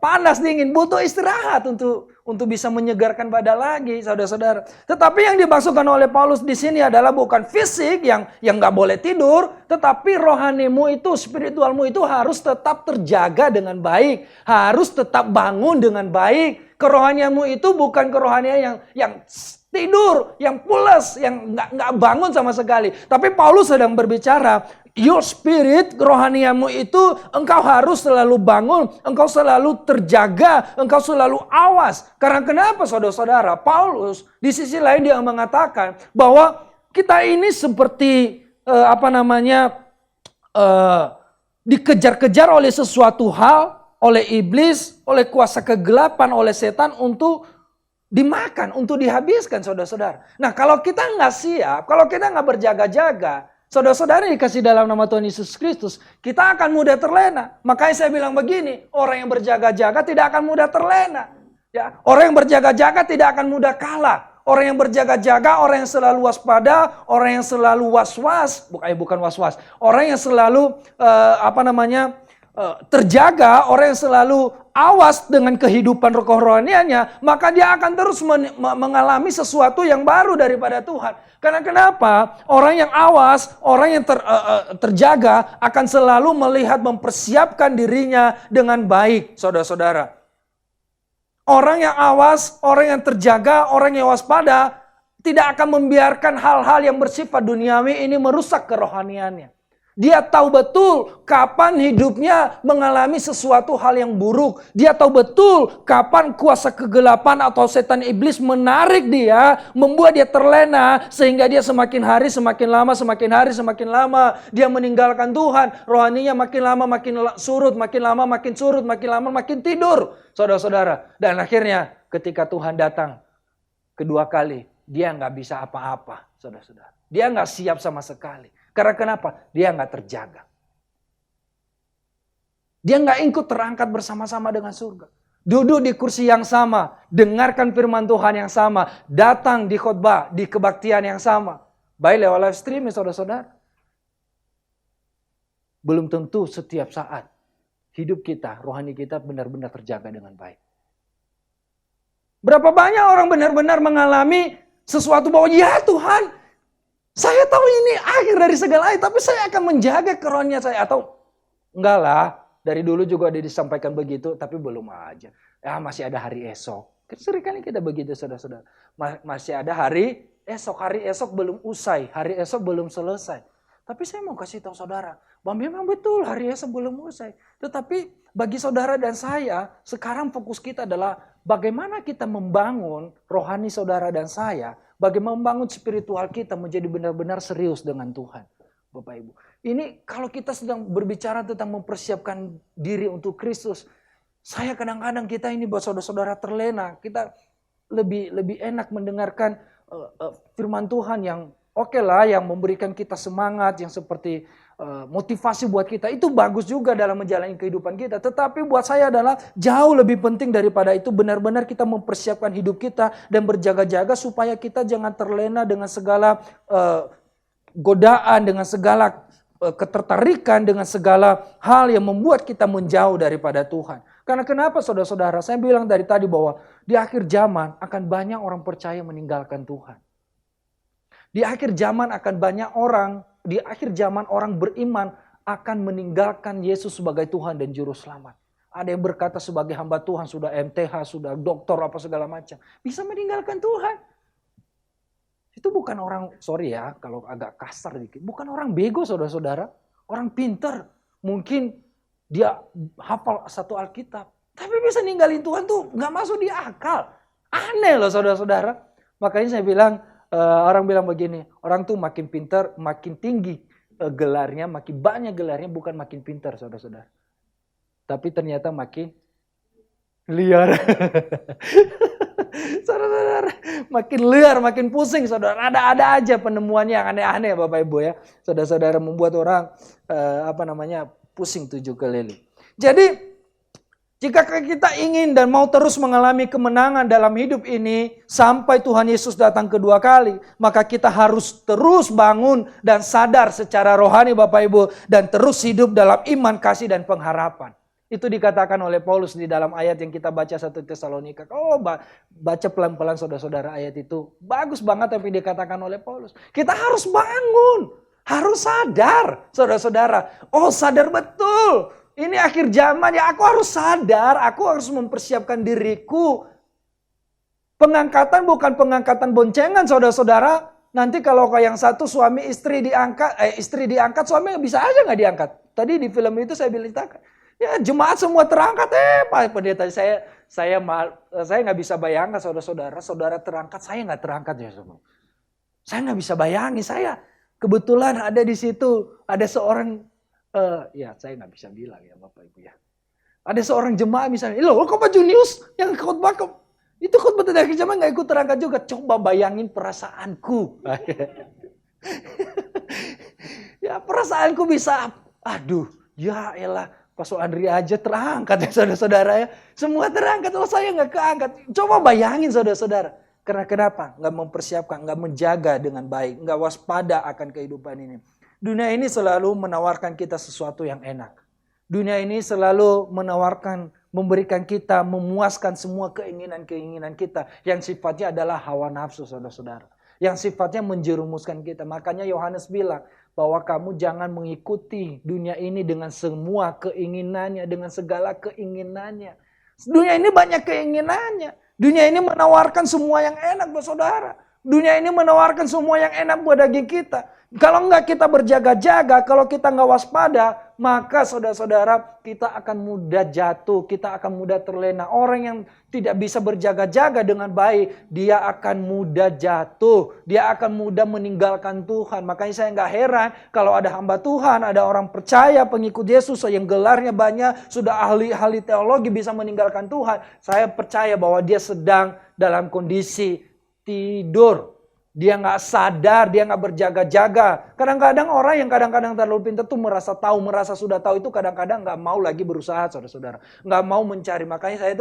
panas dingin, butuh istirahat untuk bisa menyegarkan badan lagi, saudara-saudara. Tetapi yang dimaksudkan oleh Paulus di sini adalah bukan fisik yang nggak boleh tidur, tetapi rohanimu itu, spiritualmu itu harus tetap terjaga dengan baik, harus tetap bangun dengan baik. Kerohanianmu itu bukan kerohanian yang tidur, yang pulas, yang nggak bangun sama sekali. Tapi Paulus sedang berbicara, your spirit, kerohanianmu itu engkau harus selalu bangun, engkau selalu terjaga, engkau selalu awas. Karena kenapa saudara-saudara? Paulus di sisi lain dia mengatakan bahwa kita ini seperti dikejar-kejar oleh sesuatu hal, oleh iblis, oleh kuasa kegelapan, oleh setan untuk dimakan, untuk dihabiskan saudara-saudara. Nah kalau kita nggak siap, kalau kita nggak berjaga-jaga, saudara-saudara dikasih dalam nama Tuhan Yesus Kristus, kita akan mudah terlena. Makanya saya bilang begini, orang yang berjaga-jaga tidak akan mudah terlena. Ya, orang yang berjaga-jaga tidak akan mudah kalah. Orang yang berjaga-jaga, orang yang selalu waspada, orang yang selalu was-was, bukan was-was. Orang yang selalu terjaga, orang yang selalu awas dengan kehidupan rohaniannya, maka dia akan terus mengalami sesuatu yang baru daripada Tuhan. Karena kenapa? Orang yang awas, orang yang terjaga akan selalu melihat, mempersiapkan dirinya dengan baik, saudara-saudara. Orang yang awas, orang yang terjaga, orang yang waspada tidak akan membiarkan hal-hal yang bersifat duniawi ini merusak kerohaniannya. Dia tahu betul kapan hidupnya mengalami sesuatu hal yang buruk. Dia tahu betul kapan kuasa kegelapan atau setan iblis menarik dia, membuat dia terlena sehingga dia semakin hari semakin lama dia meninggalkan Tuhan. Rohaninya makin lama makin surut, makin lama makin surut, makin lama makin tidur, saudara-saudara. Dan akhirnya ketika Tuhan datang kedua kali, dia nggak bisa apa-apa, saudara-saudara. Dia nggak siap sama sekali. Karena kenapa? Dia nggak terjaga. Dia nggak ikut terangkat bersama-sama dengan surga. Duduk di kursi yang sama, dengarkan firman Tuhan yang sama, datang di khotbah, di kebaktian yang sama. Baik lewat live streaming saudara-saudara. Belum tentu setiap saat hidup kita, rohani kita benar-benar terjaga dengan baik. Berapa banyak orang benar-benar mengalami sesuatu bahwa ya Tuhan, saya tahu ini akhir dari segala air, tapi saya akan menjaga kerohanian saya. Atau enggak lah, dari dulu juga ada disampaikan begitu, tapi belum aja. Ya masih ada hari esok. Seringkali kita begitu saudara-saudara. Masih ada hari esok belum usai, hari esok belum selesai. Tapi saya mau kasih tahu saudara, bahwa memang betul hari esok belum usai. Tetapi bagi saudara dan saya, sekarang fokus kita adalah bagaimana kita membangun rohani saudara dan saya, bagaimana membangun spiritual kita menjadi benar-benar serius dengan Tuhan. Bapak Ibu. Ini kalau kita sedang berbicara tentang mempersiapkan diri untuk Kristus. Saya kadang-kadang kita ini buat saudara-saudara terlena. Kita lebih enak mendengarkan firman Tuhan yang oke lah, yang memberikan kita semangat, yang seperti motivasi buat kita. Itu bagus juga dalam menjalani kehidupan kita. Tetapi buat saya adalah jauh lebih penting daripada itu. Benar-benar kita mempersiapkan hidup kita dan berjaga-jaga supaya kita jangan terlena dengan segala godaan, dengan segala ketertarikan, dengan segala hal yang membuat kita menjauh daripada Tuhan. Karena kenapa saudara-saudara? Saya bilang dari tadi bahwa di akhir zaman akan banyak orang percaya meninggalkan Tuhan. Di akhir zaman akan banyak orang, di akhir zaman orang beriman akan meninggalkan Yesus sebagai Tuhan dan Juru Selamat. Ada yang berkata sebagai hamba Tuhan, sudah MTH, sudah doktor, apa segala macam. Bisa meninggalkan Tuhan. Itu bukan orang, sorry ya kalau agak kasar dikit, bukan orang bego saudara-saudara. Orang pinter, mungkin dia hafal satu Alkitab. Tapi bisa ninggalin Tuhan tuh gak masuk di akal. Aneh loh saudara-saudara. Makanya saya bilang, orang bilang begini, orang tuh makin pintar, makin tinggi gelarnya, makin banyak gelarnya, bukan makin pintar saudara-saudara. Tapi ternyata makin liar. Saudara-saudara, makin liar, makin pusing saudara. Ada aja penemuannya yang aneh-aneh Bapak Ibu ya. Saudara-saudara membuat orang pusing 7 keliling. Jadi Jika kita ingin dan mau terus mengalami kemenangan dalam hidup ini sampai Tuhan Yesus datang kedua kali, maka kita harus terus bangun dan sadar secara rohani Bapak Ibu, dan terus hidup dalam iman, kasih, dan pengharapan. Itu dikatakan oleh Paulus di dalam ayat yang kita baca 1 Tesalonika. Oh, baca pelan-pelan saudara-saudara ayat itu. Bagus banget tapi dikatakan oleh Paulus. Kita harus bangun, harus sadar saudara-saudara. Oh, sadar betul. Ini akhir zaman ya, aku harus sadar, aku harus mempersiapkan diriku. Pengangkatan bukan pengangkatan boncengan saudara-saudara. Nanti kalau kayak yang satu suami istri diangkat, suami bisa aja nggak diangkat. Tadi di film itu saya bilang, ya jemaat semua terangkat, Pak Pendeta, saya nggak bisa bayangkan saudara-saudara, saudara terangkat, saya nggak terangkat ya semua. Saya nggak bisa bayangin, saya kebetulan ada di situ, ada seorang ya saya nggak bisa bilang ya Bapak Ibu ya. Ada seorang jemaah misalnya, loh kok Pak Junius yang khotbah itu khotbah tadi zaman nggak ikut terangkat juga. Coba bayangin perasaanku. Ya perasaanku bisa, aduh ya elah Pastor Andri aja terangkat ya saudara-saudara ya. Semua terangkat, kalau saya nggak keangkat. Coba bayangin saudara-saudara. Karena kenapa? Nggak mempersiapkan, nggak menjaga dengan baik, nggak waspada akan kehidupan ini. Dunia ini selalu menawarkan kita sesuatu yang enak. Dunia ini selalu memberikan kita, memuaskan semua keinginan-keinginan kita. Yang sifatnya adalah hawa nafsu saudara-saudara. Yang sifatnya menjerumuskan kita. Makanya Yohanes bilang bahwa kamu jangan mengikuti dunia ini dengan semua keinginannya, dengan segala keinginannya. Dunia ini banyak keinginannya. Dunia ini menawarkan semua yang enak buat saudara. Dunia ini menawarkan semua yang enak buat daging kita. Kalau enggak kita berjaga-jaga, kalau kita enggak waspada, maka saudara-saudara kita akan mudah jatuh, kita akan mudah terlena. Orang yang tidak bisa berjaga-jaga dengan baik, dia akan mudah jatuh, dia akan mudah meninggalkan Tuhan. Makanya saya enggak heran kalau ada hamba Tuhan, ada orang percaya, pengikut Yesus yang gelarnya banyak, sudah ahli-ahli teologi bisa meninggalkan Tuhan. Saya percaya bahwa dia sedang dalam kondisi tidur. Dia nggak sadar, dia nggak berjaga-jaga. Kadang-kadang orang yang kadang-kadang terlalu pintar tuh merasa tahu, merasa sudah tahu itu kadang-kadang nggak mau lagi berusaha, saudara-saudara. Nggak mau mencari. Makanya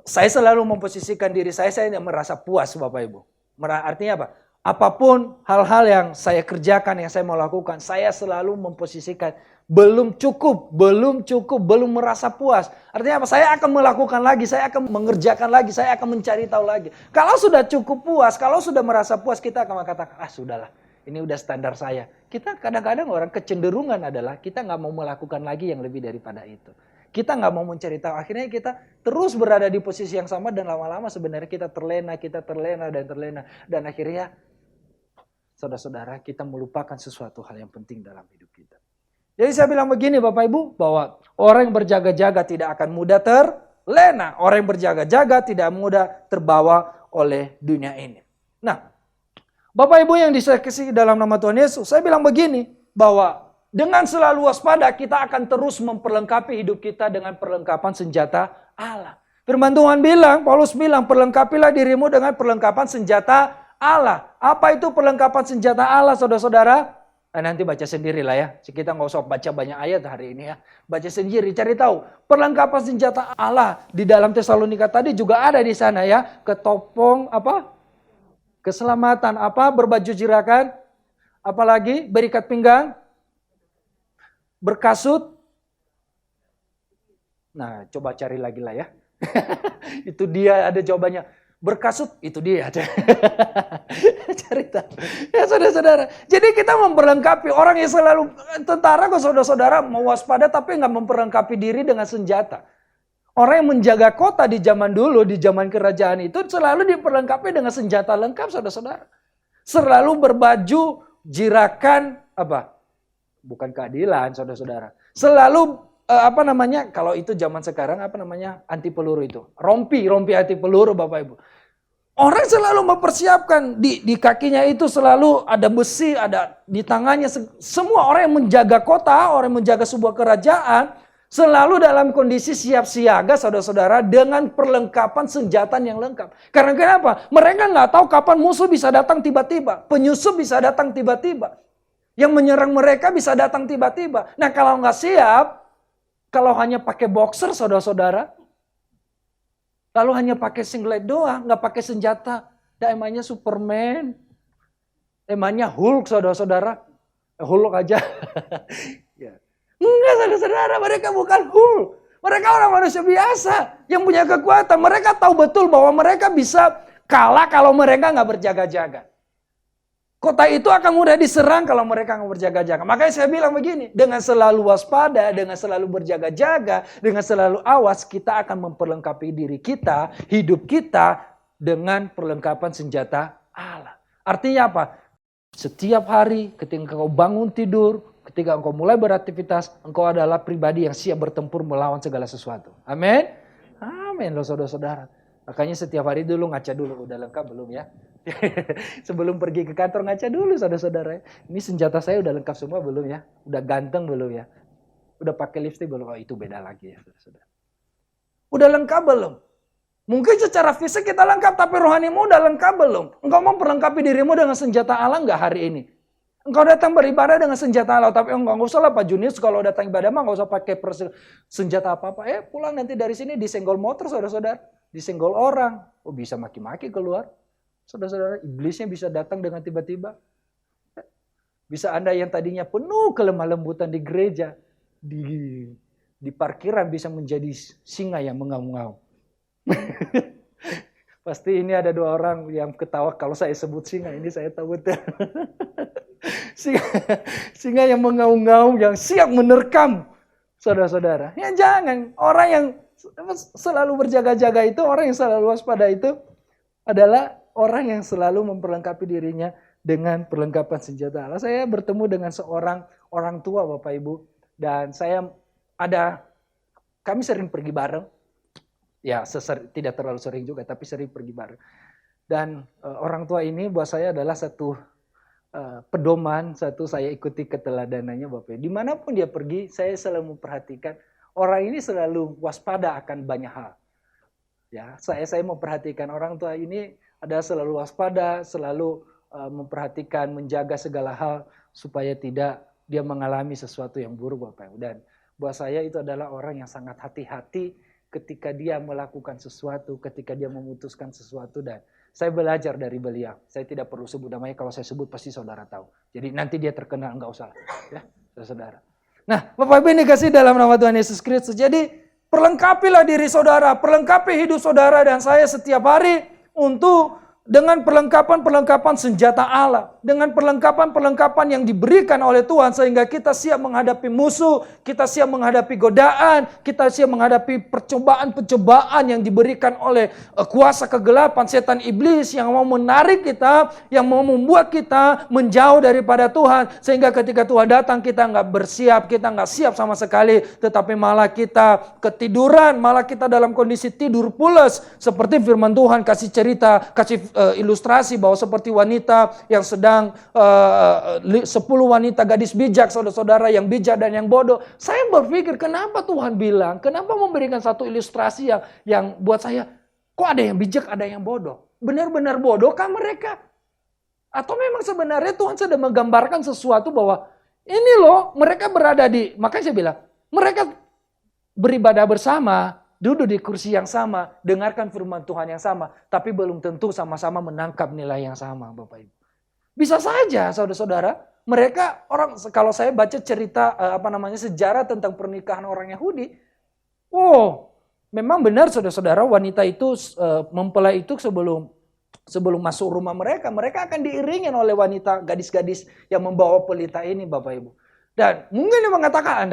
saya selalu memposisikan diri saya tidak merasa puas Bapak Ibu. Artinya apa? Apapun hal-hal yang saya kerjakan, yang saya mau lakukan, saya selalu memposisikan belum cukup, belum merasa puas. Artinya apa? Saya akan melakukan lagi, saya akan mengerjakan lagi, saya akan mencari tahu lagi. Kalau sudah cukup puas, kalau sudah merasa puas, kita akan mengatakan, sudahlah, ini udah standar saya. Kita kadang-kadang orang kecenderungan adalah kita nggak mau melakukan lagi yang lebih daripada itu. Kita nggak mau mencari tahu. Akhirnya kita terus berada di posisi yang sama dan lama-lama sebenarnya kita terlena. Dan akhirnya, saudara-saudara, kita melupakan sesuatu hal yang penting dalam hidup kita. Jadi saya bilang begini Bapak Ibu, bahwa orang yang berjaga-jaga tidak akan mudah terlena. Orang yang berjaga-jaga tidak mudah terbawa oleh dunia ini. Nah, Bapak Ibu yang dikasihi dalam nama Tuhan Yesus, saya bilang begini, bahwa dengan selalu waspada kita akan terus memperlengkapi hidup kita dengan perlengkapan senjata Allah. Firman Tuhan bilang, Paulus bilang, perlengkapilah dirimu dengan perlengkapan senjata Allah. Apa itu perlengkapan senjata Allah saudara-saudara? Nanti baca sendiri lah ya. Kita nggak usah baca banyak ayat hari ini ya. Baca sendiri, cari tahu. Perlengkapan senjata Allah di dalam Tesalonika tadi juga ada di sana ya. Ketopong apa? Keselamatan apa? Berbaju jirakan. Apalagi berikat pinggang. Berkasut. Nah, coba cari lagi lah ya. Itu dia ada jawabannya. Berkasut, itu dia. Cari tahu. Ya saudara-saudara. Jadi kita memperlengkapi orang yang selalu tentara kok saudara-saudara mau waspada tapi nggak memperlengkapi diri dengan senjata. Orang yang menjaga kota di zaman dulu, di zaman kerajaan itu selalu diperlengkapi dengan senjata lengkap saudara-saudara. Selalu berbaju jirakan apa? Bukan keadilan saudara-saudara. Selalu kalau itu zaman sekarang anti peluru itu. Rompi anti peluru Bapak Ibu. Orang selalu mempersiapkan di kakinya itu selalu ada besi, ada di tangannya. Semua orang yang menjaga kota, orang yang menjaga sebuah kerajaan selalu dalam kondisi siap siaga saudara-saudara dengan perlengkapan senjata yang lengkap. Karena kenapa? Mereka nggak tahu kapan musuh bisa datang tiba-tiba. Penyusup bisa datang tiba-tiba. Yang menyerang mereka bisa datang tiba-tiba. Nah kalau nggak siap, Kalau hanya pakai boxer, saudara-saudara. Lalu hanya pakai singlet doang, nggak pakai senjata. Dan emangnya Superman. Emangnya Hulk, saudara-saudara. Hulk aja. Ya. Enggak, saudara-saudara, mereka bukan Hulk. Mereka orang manusia biasa yang punya kekuatan. Mereka tahu betul bahwa mereka bisa kalah kalau mereka nggak berjaga-jaga. Kota itu akan mudah diserang kalau mereka nggak berjaga-jaga. Makanya saya bilang begini, dengan selalu waspada, dengan selalu berjaga-jaga, dengan selalu awas, kita akan memperlengkapi diri kita, hidup kita dengan perlengkapan senjata Allah. Artinya apa? Setiap hari ketika kau bangun tidur, ketika engkau mulai beraktivitas, engkau adalah pribadi yang siap bertempur melawan segala sesuatu. Amin? Amin loh saudara-saudara. Makanya setiap hari dulu ngaca dulu, udah lengkap belum ya? Sebelum pergi ke kantor ngaca dulu saudara-saudara. Ini senjata saya udah lengkap semua belum ya? Udah ganteng belum ya? Udah pakai lipstick belum? Oh itu beda lagi ya saudara-saudara. Udah lengkap belum? Mungkin secara fisik kita lengkap, tapi rohanimu udah lengkap belum? Engkau mau perlengkapi dirimu dengan senjata Allah nggak hari ini? Engkau datang beribadah dengan senjata Allah, tapi enggak usah lah Pak Junius, kalau datang ibadah mah enggak usah pakai senjata apa-apa. Pulang nanti dari sini disenggol motor saudara-saudara, disenggol orang. Oh bisa maki-maki keluar. Saudara-saudara, iblisnya bisa datang dengan tiba-tiba. Bisa Anda yang tadinya penuh kelemah lembutan di gereja, di parkiran bisa menjadi singa yang mengaum-ngaum. Pasti ini ada dua orang yang ketawa kalau saya sebut singa, ini saya tahu betul. Singa yang mengaum-ngaum, yang siap menerkam saudara-saudara. Ya jangan, orang yang selalu berjaga-jaga itu, orang yang selalu waspada itu adalah orang yang selalu memperlengkapi dirinya dengan perlengkapan senjata Allah. Saya bertemu dengan seorang orang tua Bapak Ibu, dan kami sering pergi bareng. Ya tidak terlalu sering juga, tapi sering pergi bareng. Dan orang tua ini buat saya adalah satu pedoman, satu saya ikuti keteladanannya Bapak. Dimanapun dia pergi, saya selalu memperhatikan orang ini selalu waspada akan banyak hal. Ya, saya memperhatikan orang tua ini adalah selalu waspada, selalu memperhatikan, menjaga segala hal supaya tidak dia mengalami sesuatu yang buruk Bapak. Dan buat saya itu adalah orang yang sangat hati-hati ketika dia melakukan sesuatu, ketika dia memutuskan sesuatu, dan saya belajar dari beliau. Saya tidak perlu sebut namanya, kalau saya sebut pasti saudara tahu. Jadi nanti dia terkenal, enggak usah. Ya, saudara. Nah, Bapak Ibu ini kasih dalam nama Tuhan Yesus Kristus. Jadi perlengkapilah diri saudara, perlengkapi hidup saudara dan saya setiap hari untuk dengan perlengkapan-perlengkapan senjata Allah, dengan perlengkapan-perlengkapan yang diberikan oleh Tuhan sehingga kita siap menghadapi musuh, kita siap menghadapi godaan, kita siap menghadapi percobaan-percobaan yang diberikan oleh kuasa kegelapan setan iblis yang mau menarik kita, yang mau membuat kita menjauh daripada Tuhan sehingga ketika Tuhan datang kita nggak bersiap, kita nggak siap sama sekali, tetapi malah kita ketiduran, malah kita dalam kondisi tidur pulas seperti firman Tuhan kasih cerita, kasih ilustrasi bahwa seperti wanita yang sedang 10 wanita gadis bijak, saudara-saudara yang bijak dan yang bodoh. Saya berpikir kenapa Tuhan bilang, kenapa memberikan satu ilustrasi yang buat saya, kok ada yang bijak, ada yang bodoh? Benar-benar bodohkah mereka? Atau memang sebenarnya Tuhan sedang menggambarkan sesuatu bahwa ini loh mereka berada makanya saya bilang, mereka beribadah bersama, duduk di kursi yang sama, dengarkan firman Tuhan yang sama, tapi belum tentu sama-sama menangkap nilai yang sama, Bapak Ibu. Bisa saja, saudara-saudara, mereka kalau saya baca cerita sejarah tentang pernikahan orang Yahudi, memang benar saudara-saudara wanita itu mempelai itu sebelum masuk rumah mereka akan diiringin oleh wanita gadis-gadis yang membawa pelita ini, Bapak Ibu. Dan mungkin dia mengatakan,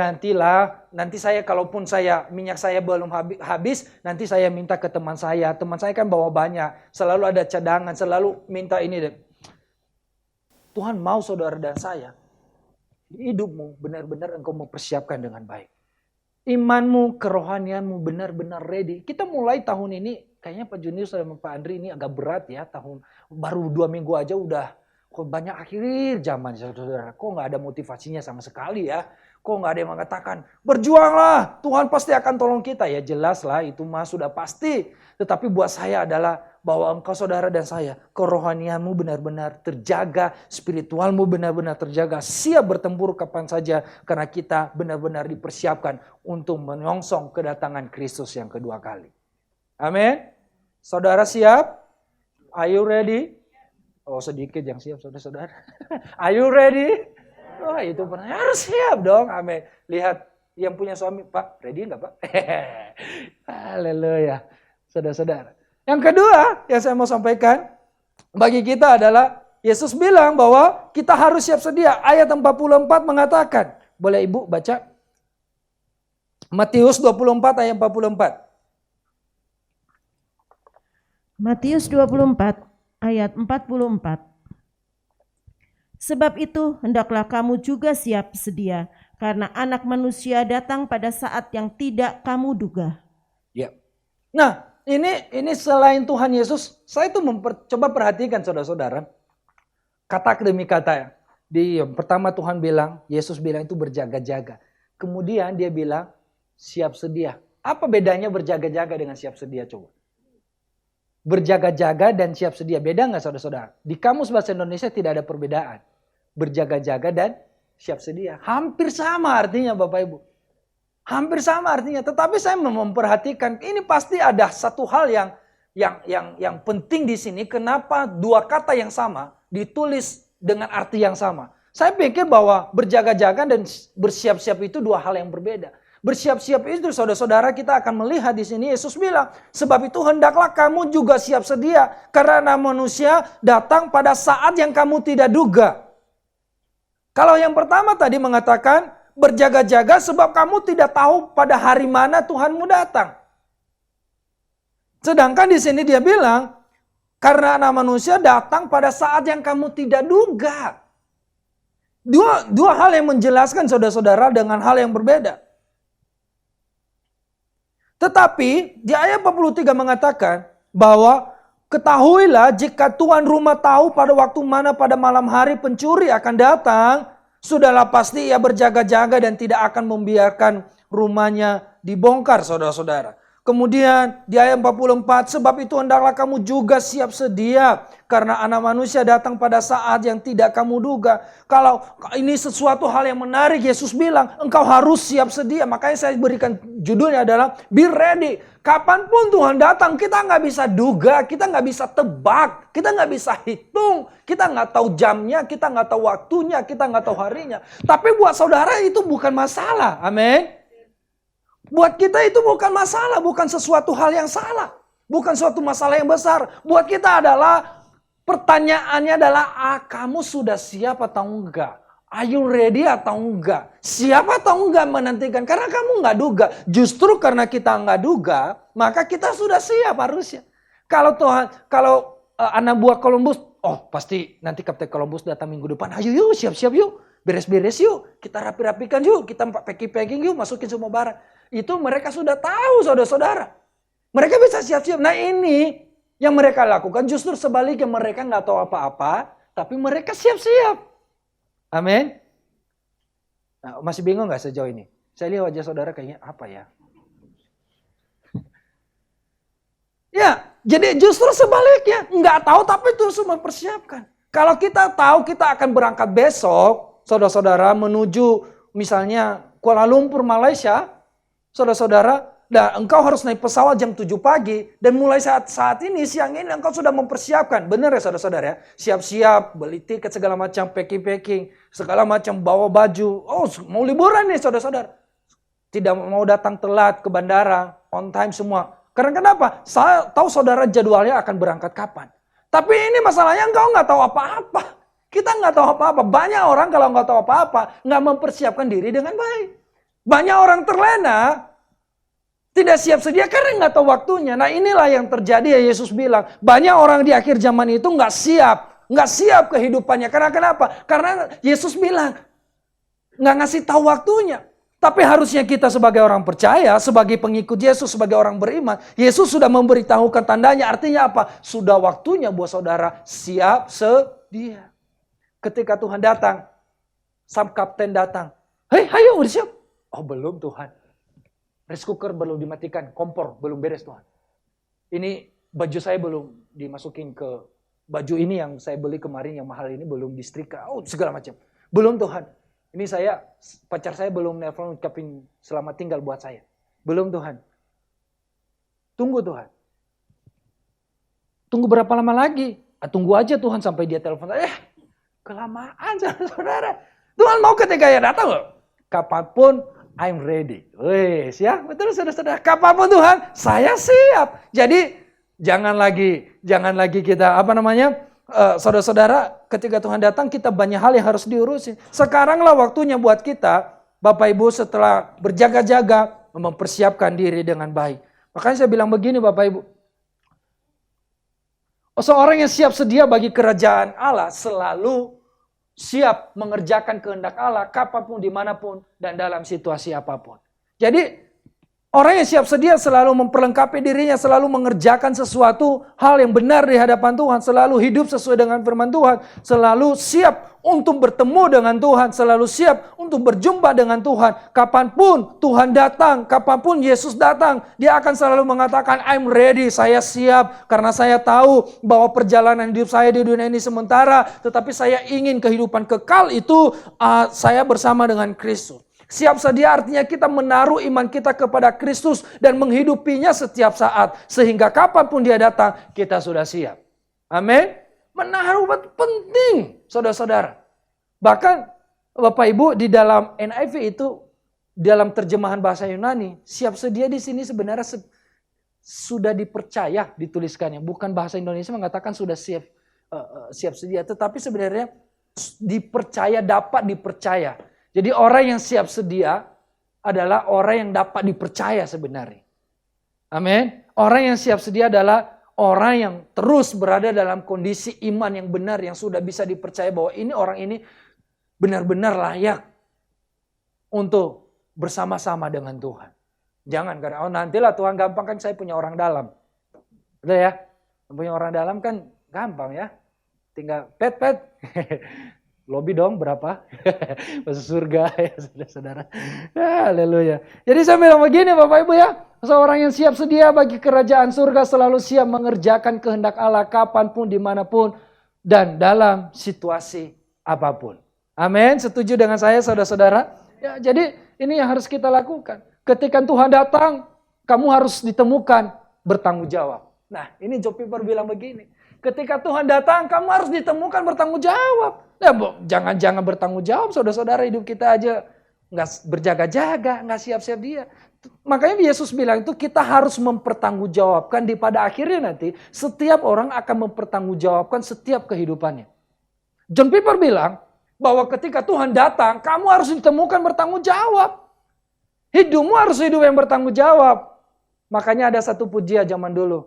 nanti saya kalaupun minyak saya belum habis, nanti saya minta ke teman saya. Teman saya kan bawa banyak, selalu ada cadangan, selalu minta ini. Tuhan mau saudara dan saya, hidupmu benar-benar engkau mempersiapkan dengan baik. Imanmu, kerohanianmu benar-benar ready. Kita mulai tahun ini, kayaknya Pak Junius sama Pak Andri ini agak berat ya, baru 2 minggu aja udah. Kok banyak akhir zaman saudara, kok nggak ada motivasinya sama sekali ya. Kok nggak ada yang mengatakan, berjuanglah, Tuhan pasti akan tolong kita. Ya jelas lah, itu mah sudah pasti. Tetapi buat saya adalah bahwa engkau saudara dan saya, kerohanianmu benar-benar terjaga, spiritualmu benar-benar terjaga, siap bertempur kapan saja. Karena kita benar-benar dipersiapkan untuk menyongsong kedatangan Kristus yang kedua kali. Amin. Saudara siap? Are you ready? Oh sedikit yang siap saudara-saudara. Are you ready? Oh itu pernah harus siap dong. Amin. Lihat yang punya suami, Pak, ready enggak Pak? Haleluya. Saudara-saudara. Yang kedua yang saya mau sampaikan bagi kita adalah Yesus bilang bahwa kita harus siap sedia. Ayat 44 mengatakan, boleh Ibu baca? Matius 24 ayat 44. Matius 24 ayat 44. Sebab itu hendaklah kamu juga siap sedia, karena Anak Manusia datang pada saat yang tidak kamu duga. Ya. Nah, ini selain Tuhan Yesus, saya tuh coba perhatikan saudara-saudara. Kata demi kata ya. Pertama Tuhan bilang, Yesus bilang itu berjaga-jaga. Kemudian dia bilang siap sedia. Apa bedanya berjaga-jaga dengan siap sedia coba? Berjaga-jaga dan siap sedia. Beda nggak saudara-saudara? Di kamus bahasa Indonesia tidak ada perbedaan. Berjaga-jaga dan siap sedia. Hampir sama artinya Bapak Ibu. Hampir sama artinya. Tetapi saya memperhatikan ini pasti ada satu hal yang penting di sini. Kenapa dua kata yang sama ditulis dengan arti yang sama? Saya pikir bahwa berjaga-jaga dan bersiap-siap itu dua hal yang berbeda. Bersiap-siap itu saudara-saudara kita akan melihat di sini Yesus bilang, sebab itu hendaklah kamu juga siap sedia karena Anak Manusia datang pada saat yang kamu tidak duga. Kalau yang pertama tadi mengatakan berjaga-jaga sebab kamu tidak tahu pada hari mana Tuhanmu datang. Sedangkan di sini dia bilang karena Anak Manusia datang pada saat yang kamu tidak duga. Dua hal yang menjelaskan saudara-saudara dengan hal yang berbeda. Tetapi di ayat 43 mengatakan bahwa ketahuilah jika tuan rumah tahu pada waktu mana pada malam hari pencuri akan datang, sudahlah pasti ia berjaga-jaga dan tidak akan membiarkan rumahnya dibongkar saudara-saudara. Kemudian di ayat 44, sebab itu hendaklah kamu juga siap sedia karena Anak Manusia datang pada saat yang tidak kamu duga. Kalau ini sesuatu hal yang menarik, Yesus bilang engkau harus siap sedia. Makanya saya berikan judulnya adalah be ready. Kapanpun Tuhan datang kita nggak bisa duga, kita nggak bisa tebak, kita nggak bisa hitung, kita nggak tahu jamnya, kita nggak tahu waktunya, kita nggak tahu harinya. Tapi buat saudara itu bukan masalah, amin. Buat kita itu bukan masalah, bukan sesuatu hal yang salah. Bukan suatu masalah yang besar. Buat kita adalah, pertanyaannya adalah, kamu sudah siap atau enggak? Are you ready atau enggak? Siap atau enggak menantikan? Karena kamu enggak duga. Justru karena kita enggak duga, maka kita sudah siap harusnya. Kalau anak buah Columbus, pasti nanti Kapten Columbus datang minggu depan. Ayo yuk, siap-siap yuk. Beres-beres yuk. Kita rapi-rapikan yuk. Kita packing-packing yuk. Masukin semua barang. Itu mereka sudah tahu saudara-saudara. Mereka bisa siap-siap. Nah ini yang mereka lakukan justru sebaliknya. Mereka nggak tahu apa-apa. Tapi mereka siap-siap. Amin. Nah, masih bingung nggak sejauh ini? Saya lihat wajah saudara kayaknya apa ya? Ya, jadi justru sebaliknya. Nggak tahu tapi terus mempersiapkan. Kalau kita tahu kita akan berangkat besok. Saudara-saudara menuju misalnya Kuala Lumpur, Malaysia. Saudara-saudara, engkau harus naik pesawat jam 7 pagi. Dan mulai saat ini, siang ini engkau sudah mempersiapkan. Benar ya saudara-saudara ya? Siap-siap, beli tiket segala macam, packing-packing. Segala macam, bawa baju. Mau liburan nih saudara-saudara. Tidak mau datang telat ke bandara, on time semua. Karena kenapa? Saya tahu saudara jadwalnya akan berangkat kapan. Tapi ini masalahnya engkau nggak tahu apa-apa. Kita nggak tahu apa-apa. Banyak orang kalau nggak tahu apa-apa, nggak mempersiapkan diri dengan baik. Banyak orang terlena, tidak siap sedia karena nggak tahu waktunya. Nah inilah yang terjadi ya Yesus bilang. Banyak orang di akhir zaman itu nggak siap kehidupannya. Karena kenapa? Karena Yesus bilang nggak ngasih tahu waktunya. Tapi harusnya kita sebagai orang percaya, sebagai pengikut Yesus, sebagai orang beriman, Yesus sudah memberitahukan tandanya. Artinya apa? Sudah waktunya buat saudara siap sedia. Ketika Tuhan datang, sang kapten datang. Hei, ayo udah siap. Oh belum Tuhan. Rice cooker belum dimatikan, kompor belum beres Tuhan. Ini baju saya belum dimasukin ke baju ini yang saya beli kemarin yang mahal ini belum disetrika. Oh segala macam. Belum Tuhan. Ini pacar saya belum nelpon ucapin selamat tinggal buat saya. Belum Tuhan. Tunggu Tuhan. Tunggu berapa lama lagi? Tunggu aja Tuhan sampai dia telepon. Kelamaan saudara. Tuhan mau ketika ya datang loh. Kapanpun I'm ready. Wes ya, betul saudara-saudara. Kapanpun Tuhan, saya siap. Jadi jangan lagi kita saudara-saudara, ketika Tuhan datang kita banyak hal yang harus diurusin. Sekaranglah waktunya buat kita, Bapak Ibu, setelah berjaga-jaga mempersiapkan diri dengan baik. Makanya saya bilang begini Bapak Ibu. Seorang yang siap sedia bagi kerajaan Allah selalu siap mengerjakan kehendak Allah kapanpun, dimanapun, dan dalam situasi apapun. Jadi orang yang siap sedia selalu memperlengkapi dirinya, selalu mengerjakan sesuatu hal yang benar di hadapan Tuhan, selalu hidup sesuai dengan firman Tuhan, selalu siap untuk bertemu dengan Tuhan, selalu siap untuk berjumpa dengan Tuhan. Kapanpun Tuhan datang, kapanpun Yesus datang, dia akan selalu mengatakan, I'm ready, saya siap, karena saya tahu bahwa perjalanan hidup saya di dunia ini sementara, tetapi saya ingin kehidupan kekal itu saya bersama dengan Kristus. Siap sedia artinya kita menaruh iman kita kepada Kristus dan menghidupinya setiap saat. Sehingga kapanpun dia datang, kita sudah siap. Amin. Menaruh penting, saudara-saudara. Bahkan Bapak Ibu di dalam NIV itu, dalam terjemahan bahasa Yunani, siap sedia di sini sebenarnya sudah dipercaya dituliskannya. Bukan bahasa Indonesia mengatakan sudah siap sedia. Tetapi sebenarnya dipercaya, dapat dipercaya. Jadi orang yang siap sedia adalah orang yang dapat dipercaya sebenarnya. Amin. Orang yang siap sedia adalah orang yang terus berada dalam kondisi iman yang benar, yang sudah bisa dipercaya bahwa orang ini benar-benar layak untuk bersama-sama dengan Tuhan. Jangan karena nantilah Tuhan gampang, kan saya punya orang dalam. Betul ya? Punya orang dalam kan gampang ya. Tinggal pet. Lobby dong berapa? Masuk surga ya saudara-saudara. Haleluya. Jadi saya bilang begini Bapak Ibu ya. Seorang yang siap sedia bagi kerajaan surga selalu siap mengerjakan kehendak Allah kapanpun, dimanapun, dan dalam situasi apapun. Amin. Setuju dengan saya saudara-saudara? Ya, jadi ini yang harus kita lakukan. Ketika Tuhan datang, kamu harus ditemukan bertanggung jawab. Nah ini Joe Piper bilang begini. Ketika Tuhan datang, kamu harus ditemukan bertanggung jawab. Ya, jangan bertanggung jawab, saudara-saudara, hidup kita aja nggak berjaga-jaga, nggak siap-siap dia. Makanya Yesus bilang itu kita harus mempertanggungjawabkan di pada akhirnya nanti setiap orang akan mempertanggungjawabkan setiap kehidupannya. John Piper bilang bahwa ketika Tuhan datang, kamu harus ditemukan bertanggung jawab. Hidupmu harus hidup yang bertanggung jawab. Makanya ada satu pujian zaman dulu.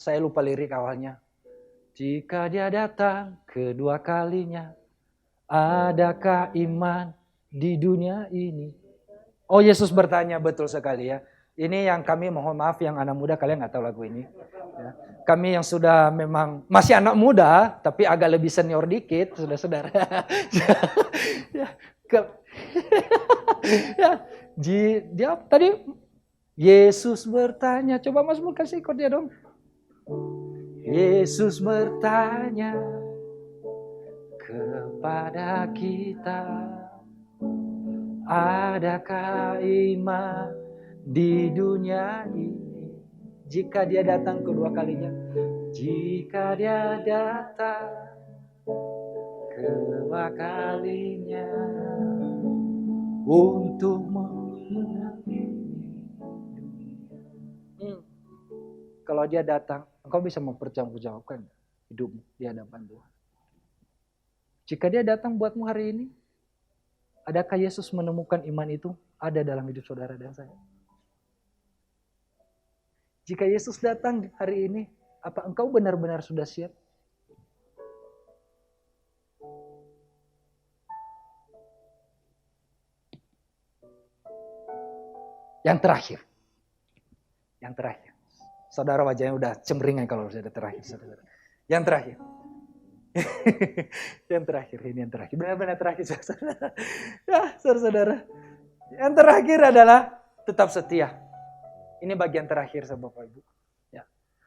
Saya lupa lirik awalnya. Jika dia datang kedua kalinya, adakah iman di dunia ini? Oh Yesus bertanya, betul sekali ya. Ini yang kami mohon maaf yang anak muda, kalian nggak tahu lagu ini. Ya. Kami yang sudah memang masih anak muda, tapi agak lebih senior dikit, saudara-saudara. Dia tadi Yesus bertanya, coba Mas Mul kasih chordnya dong. Yesus bertanya kepada kita, adakah iman di dunia ini? Jika dia datang kedua kalinya, jika dia datang kedua kalinya untuk mengenai kalau dia datang, engkau bisa mempertanggungjawabkan hidupmu di hadapan Tuhan. Jika dia datang buatmu hari ini, adakah Yesus menemukan iman itu ada dalam hidup saudara dan saya? Jika Yesus datang hari ini, apa engkau benar-benar sudah siap? Yang terakhir. Saudara wajahnya udah cemringan kalau sudah terakhir. Saudara. Yang terakhir. Yang terakhir, ini yang terakhir. Benar-benar terakhir, saudara. Ya, saudara-saudara. Yang terakhir adalah tetap setia. Ini bagian terakhir, Bapak Ibu. Ya.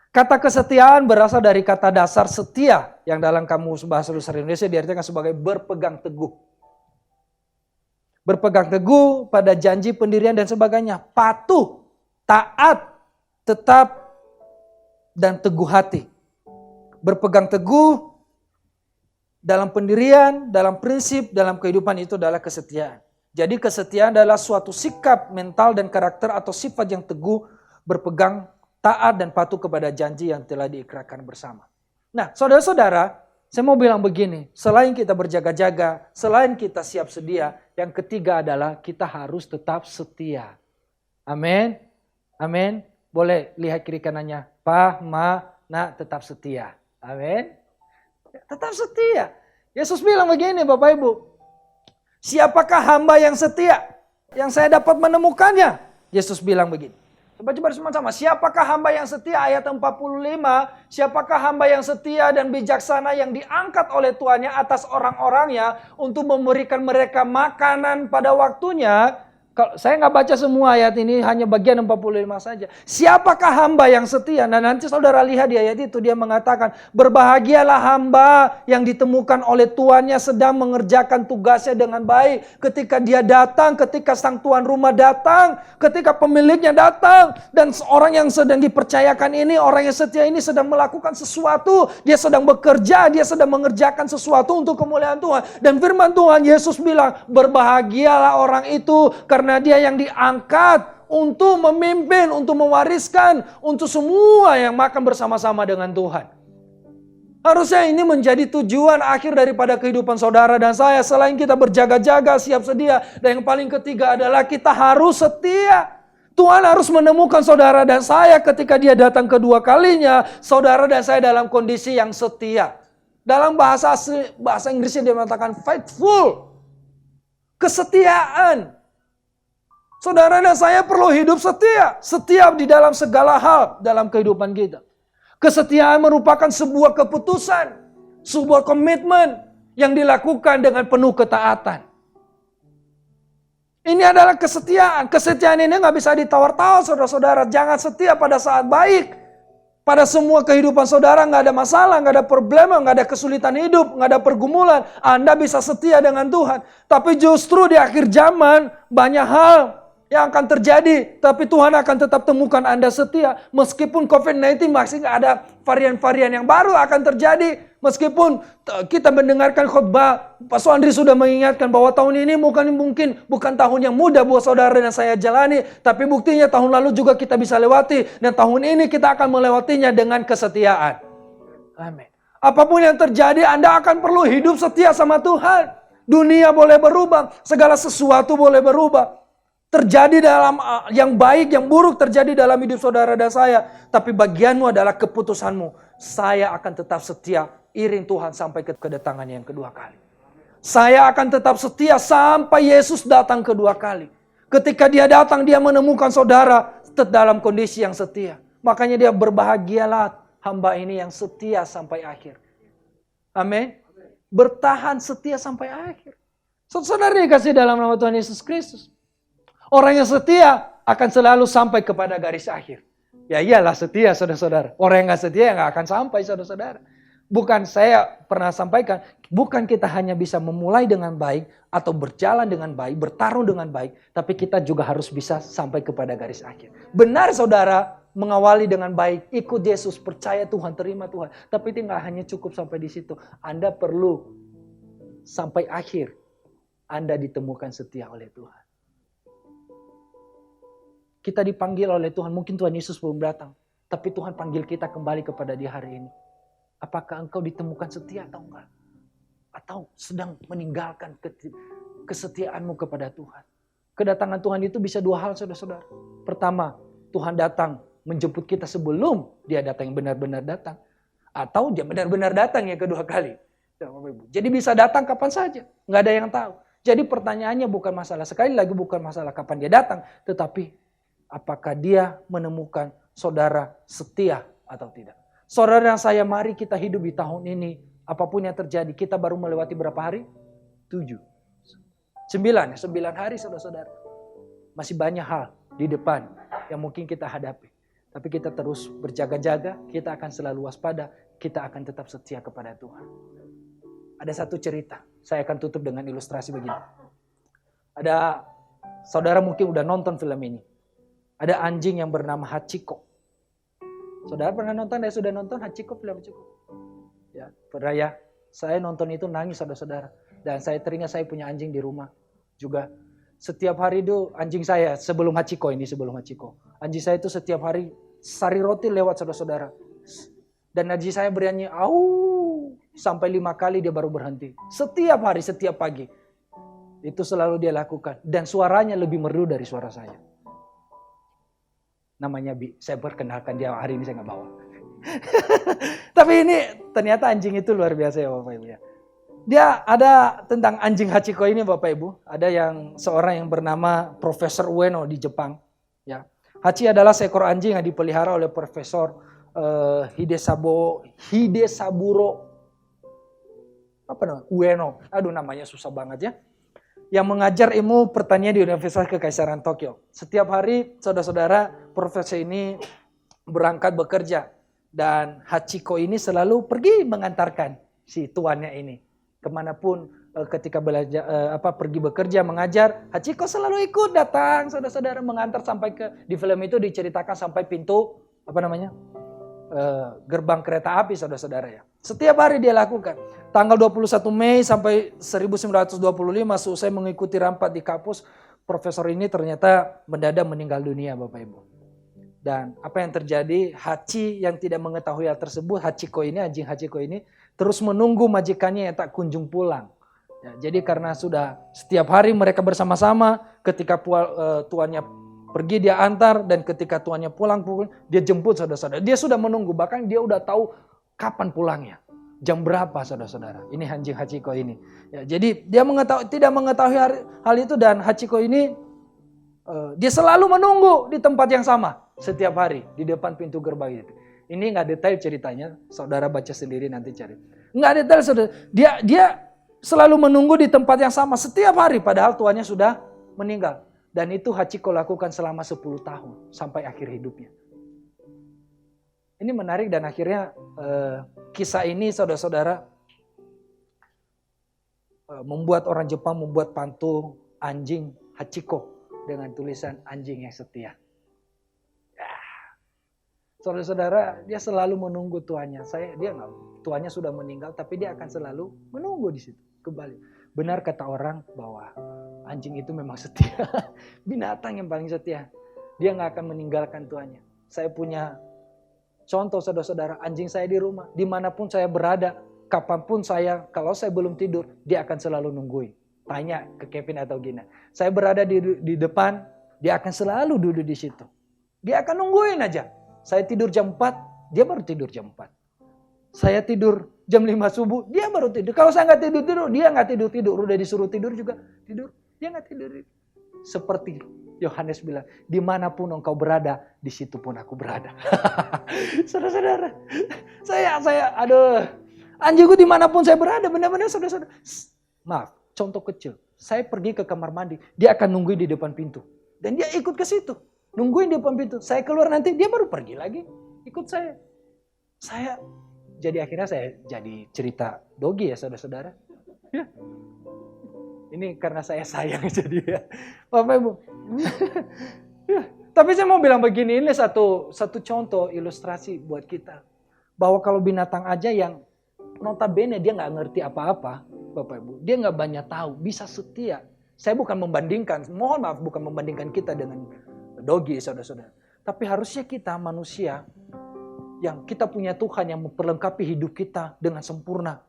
Kata kesetiaan berasal dari kata dasar setia, yang dalam kamus bahasa Besar Indonesia diartikan sebagai berpegang teguh. Berpegang teguh pada janji, pendirian, dan sebagainya. Patuh, taat, tetap, dan teguh hati. Berpegang teguh dalam pendirian, dalam prinsip, dalam kehidupan itu adalah kesetiaan. Jadi kesetiaan adalah suatu sikap mental dan karakter atau sifat yang teguh, berpegang, taat, dan patuh kepada janji yang telah diikrarkan bersama. Nah, saudara-saudara, saya mau bilang begini, selain kita berjaga-jaga, selain kita siap sedia, yang ketiga adalah kita harus tetap setia. Amin. Amin. Boleh lihat kiri kanannya. Pa, ma, na, tetap setia. Amin. Tetap setia. Yesus bilang begini Bapak Ibu. Siapakah hamba yang setia? Yang saya dapat menemukannya. Yesus bilang begini. Coba bersama-sama. Siapakah hamba yang setia? Ayat 45. Siapakah hamba yang setia dan bijaksana yang diangkat oleh tuannya atas orang-orangnya untuk memberikan mereka makanan pada waktunya? Kalau saya nggak baca semua ayat ini, hanya bagian 45 saja. Siapakah hamba yang setia? Nah nanti saudara lihat di ayat itu dia mengatakan, berbahagialah hamba yang ditemukan oleh tuannya sedang mengerjakan tugasnya dengan baik. Ketika dia datang, ketika sang tuan rumah datang, ketika pemiliknya datang, dan orang yang sedang dipercayakan ini, orang yang setia ini sedang melakukan sesuatu, dia sedang bekerja, dia sedang mengerjakan sesuatu untuk kemuliaan Tuhan. Dan firman Tuhan, Yesus bilang, berbahagialah orang itu karena dia yang diangkat untuk memimpin, untuk mewariskan, untuk semua yang makan bersama-sama dengan Tuhan. Harusnya ini menjadi tujuan akhir daripada kehidupan saudara dan saya. Selain kita berjaga-jaga, siap sedia. Dan yang paling ketiga adalah kita harus setia. Tuhan harus menemukan saudara dan saya ketika dia datang kedua kalinya. Saudara dan saya dalam kondisi yang setia. Dalam bahasa Inggrisnya dia mengatakan faithful. Kesetiaan. Saudara dan saya perlu hidup setia. Setia di dalam segala hal dalam kehidupan kita. Kesetiaan merupakan sebuah keputusan. Sebuah komitmen yang dilakukan dengan penuh ketaatan. Ini adalah kesetiaan. Kesetiaan ini nggak bisa ditawar-tawar saudara-saudara. Jangan setia pada saat baik. Pada semua kehidupan saudara nggak ada masalah, nggak ada problema, nggak ada kesulitan hidup, nggak ada pergumulan. Anda bisa setia dengan Tuhan. Tapi justru di akhir zaman banyak hal yang akan terjadi, tapi Tuhan akan tetap temukan Anda setia. Meskipun COVID-19 masih ada varian-varian yang baru akan terjadi. Meskipun kita mendengarkan khotbah, Pastor Andri sudah mengingatkan bahwa tahun ini bukan tahun yang mudah buat saudara dan saya jalani. Tapi buktinya tahun lalu juga kita bisa lewati. Dan tahun ini kita akan melewatinya dengan kesetiaan. Amin. Apapun yang terjadi, Anda akan perlu hidup setia sama Tuhan. Dunia boleh berubah, segala sesuatu boleh berubah. Terjadi dalam yang baik, yang buruk terjadi dalam hidup saudara dan saya. Tapi bagianmu adalah keputusanmu. Saya akan tetap setia iring Tuhan sampai ke kedatangan yang kedua kali. Saya akan tetap setia sampai Yesus datang kedua kali. Ketika dia datang, dia menemukan saudara dalam kondisi yang setia. Makanya dia berbahagialah hamba ini yang setia sampai akhir. Amin. Bertahan setia sampai akhir. Saudara dikasih dalam nama Tuhan Yesus Kristus. Orang yang setia akan selalu sampai kepada garis akhir. Ya iyalah setia saudara-saudara. Orang yang gak setia gak akan sampai saudara-saudara. Bukan saya pernah sampaikan, bukan kita hanya bisa memulai dengan baik atau berjalan dengan baik, bertarung dengan baik. Tapi kita juga harus bisa sampai kepada garis akhir. Benar saudara, mengawali dengan baik, ikut Yesus, percaya Tuhan, terima Tuhan. Tapi itu gak hanya cukup sampai di situ. Anda perlu sampai akhir Anda ditemukan setia oleh Tuhan. Kita dipanggil oleh Tuhan, mungkin Tuhan Yesus belum datang. Tapi Tuhan panggil kita kembali kepada dia hari ini. Apakah engkau ditemukan setia atau enggak? Atau sedang meninggalkan kesetiaanmu kepada Tuhan? Kedatangan Tuhan itu bisa dua hal saudara-saudara. Pertama, Tuhan datang menjemput kita sebelum dia datang yang benar-benar datang. Atau dia benar-benar datang yang kedua kali. Jadi bisa datang kapan saja, nggak ada yang tahu. Jadi pertanyaannya bukan masalah, sekali lagi bukan masalah kapan dia datang. Tetapi apakah dia menemukan saudara setia atau tidak? Saudara dan saya, mari kita hidup di tahun ini apapun yang terjadi, kita baru melewati berapa hari? 7. 9 hari saudara-saudara. Masih banyak hal di depan yang mungkin kita hadapi. Tapi kita terus berjaga-jaga, kita akan selalu waspada, kita akan tetap setia kepada Tuhan. Ada satu cerita, saya akan tutup dengan ilustrasi begini. Ada, saudara mungkin udah nonton film ini. Ada anjing yang bernama Hachiko. Saudara pernah nonton? Sudah nonton Hachiko, film Hachiko? Ya, pernah ya. Saya nonton itu nangis saudara-saudara. Dan saya teringat saya punya anjing di rumah juga. Setiap hari itu anjing saya sebelum Hachiko. Anjing saya itu setiap hari sari roti lewat saudara-saudara. Dan anjing saya bernyanyi, au, sampai 5 kali dia baru berhenti. Setiap hari, setiap pagi. Itu selalu dia lakukan. Dan suaranya lebih merdu dari suara saya. Namanya Bi, saya perkenalkan dia, hari ini saya nggak bawa. Tapi ini ternyata anjing itu luar biasa ya Bapak Ibu ya. Dia ada tentang anjing Hachiko ini Bapak Ibu. Ada yang seorang yang bernama Profesor Ueno di Jepang. Ya. Hachi adalah seekor anjing yang dipelihara oleh Profesor Hidesaburo Ueno. Aduh namanya susah banget ya. Yang mengajar ilmu pertanian di Universitas Kekaisaran Tokyo. Setiap hari saudara-saudara profesor ini berangkat bekerja. Dan Hachiko ini selalu pergi mengantarkan si tuannya ini. Kemanapun ketika belajar, pergi bekerja mengajar, Hachiko selalu ikut datang saudara-saudara mengantar sampai ke, di film itu diceritakan sampai pintu gerbang kereta api saudara-saudara ya. Setiap hari dia lakukan. Tanggal 21 Mei sampai 1925 selesai mengikuti rapat di kampus, profesor ini ternyata mendadak meninggal dunia Bapak Ibu. Dan apa yang terjadi, Hachi yang tidak mengetahui hal tersebut, anjing Hachiko ini terus menunggu majikannya yang tak kunjung pulang. Ya, jadi karena sudah setiap hari mereka bersama-sama, ketika tuannya pergi dia antar, dan ketika tuannya pulang dia jemput saudara-saudara. Dia sudah menunggu, bahkan dia udah tahu kapan pulangnya. Jam berapa saudara-saudara. Ini anjing Hachiko ini. Ya, jadi dia tidak mengetahui hal itu, dan Hachiko ini dia selalu menunggu di tempat yang sama setiap hari di depan pintu gerbang itu. Ini nggak detail ceritanya, saudara baca sendiri nanti cari. Nggak detail saudara. Dia selalu menunggu di tempat yang sama setiap hari, padahal tuannya sudah meninggal. Dan itu Hachiko lakukan selama 10 tahun sampai akhir hidupnya. Ini menarik dan akhirnya kisah ini saudara-saudara membuat orang Jepang membuat patung anjing Hachiko dengan tulisan anjing yang setia. Saudara-saudara, dia selalu menunggu tuannya. Tuannya sudah meninggal, tapi dia akan selalu menunggu di situ kembali. Benar kata orang bahwa anjing itu memang setia. Binatang yang paling setia. Dia nggak akan meninggalkan tuannya. Saya punya contoh saudara-saudara, anjing saya di rumah. Dimanapun saya berada, kapanpun kalau saya belum tidur, dia akan selalu nungguin. Tanya ke Kevin atau Gina. Saya berada di depan, dia akan selalu duduk di situ. Dia akan nungguin aja. Saya tidur jam 4, dia baru tidur jam 4. Saya tidur jam 5 subuh, dia baru tidur. Kalau saya nggak tidur, dia nggak tidur. Udah disuruh tidur juga, tidur. Dia nggak tidur. Seperti Yohanes bilang, dimanapun engkau berada, di situ pun aku berada. Saudara-saudara, anjingku dimanapun saya berada, benar-benar saudara-saudara. Maaf, contoh kecil. Saya pergi ke kamar mandi, dia akan nungguin di depan pintu. Dan dia ikut ke situ. Nungguin di depan pintu. Saya keluar nanti, dia baru pergi lagi. Ikut saya. Jadi akhirnya saya jadi cerita dogi ya saudara-saudara. Ya. Ini karena saya sayang jadi ya. Bapak Ibu. Ya. Tapi saya mau bilang begini, ini satu contoh ilustrasi buat kita. Bahwa kalau binatang aja yang notabene dia nggak ngerti apa-apa, Bapak Ibu. Dia nggak banyak tahu, bisa setia. Saya bukan membandingkan, mohon maaf bukan membandingkan kita dengan dogi saudara-saudara. Tapi harusnya kita manusia yang kita punya Tuhan yang memperlengkapi hidup kita dengan sempurna.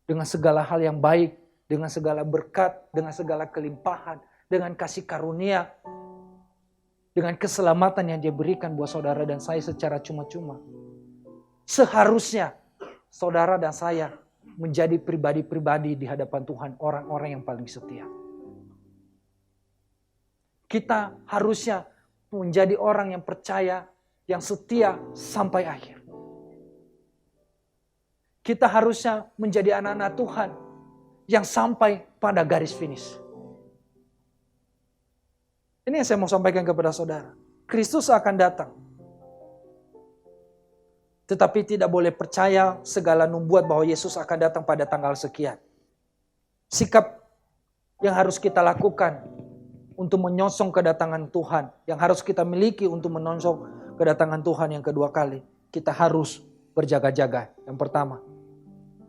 Dengan segala hal yang baik, dengan segala berkat, dengan segala kelimpahan, dengan kasih karunia, dengan keselamatan yang dia berikan buat saudara dan saya secara cuma-cuma. Seharusnya saudara dan saya menjadi pribadi-pribadi di hadapan Tuhan, orang-orang yang paling setia. Kita harusnya menjadi orang yang percaya, yang setia sampai akhir. kita harusnya menjadi anak-anak Tuhan yang sampai pada garis finish. Ini yang saya mau sampaikan kepada saudara. Kristus akan datang. Tetapi tidak boleh percaya segala nubuat bahwa Yesus akan datang pada tanggal sekian. Sikap yang harus kita lakukan untuk menyongsong kedatangan Tuhan, yang harus kita miliki untuk menyongsong kedatangan Tuhan yang kedua kali, kita harus berjaga-jaga. Yang pertama.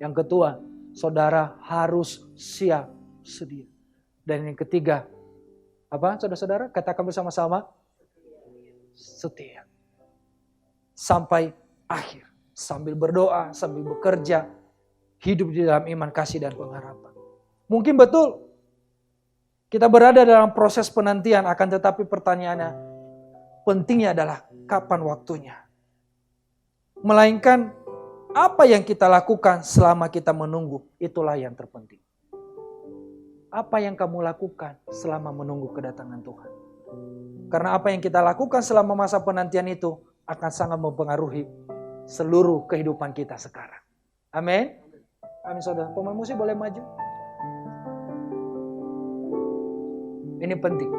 Yang kedua, saudara harus siap sedia. Dan yang ketiga, apa saudara-saudara? Katakan bersama-sama, setia. Sampai akhir, sambil berdoa, sambil bekerja, hidup di dalam iman, kasih, dan pengharapan. Mungkin betul kita berada dalam proses penantian, akan tetapi pertanyaannya, pentingnya adalah kapan waktunya. Melainkan apa yang kita lakukan selama kita menunggu, itulah yang terpenting. Apa yang kamu lakukan selama menunggu kedatangan Tuhan? Karena apa yang kita lakukan selama masa penantian itu akan sangat mempengaruhi seluruh kehidupan kita sekarang. Amin. Amin saudara. Pemain musik boleh maju. Ini penting.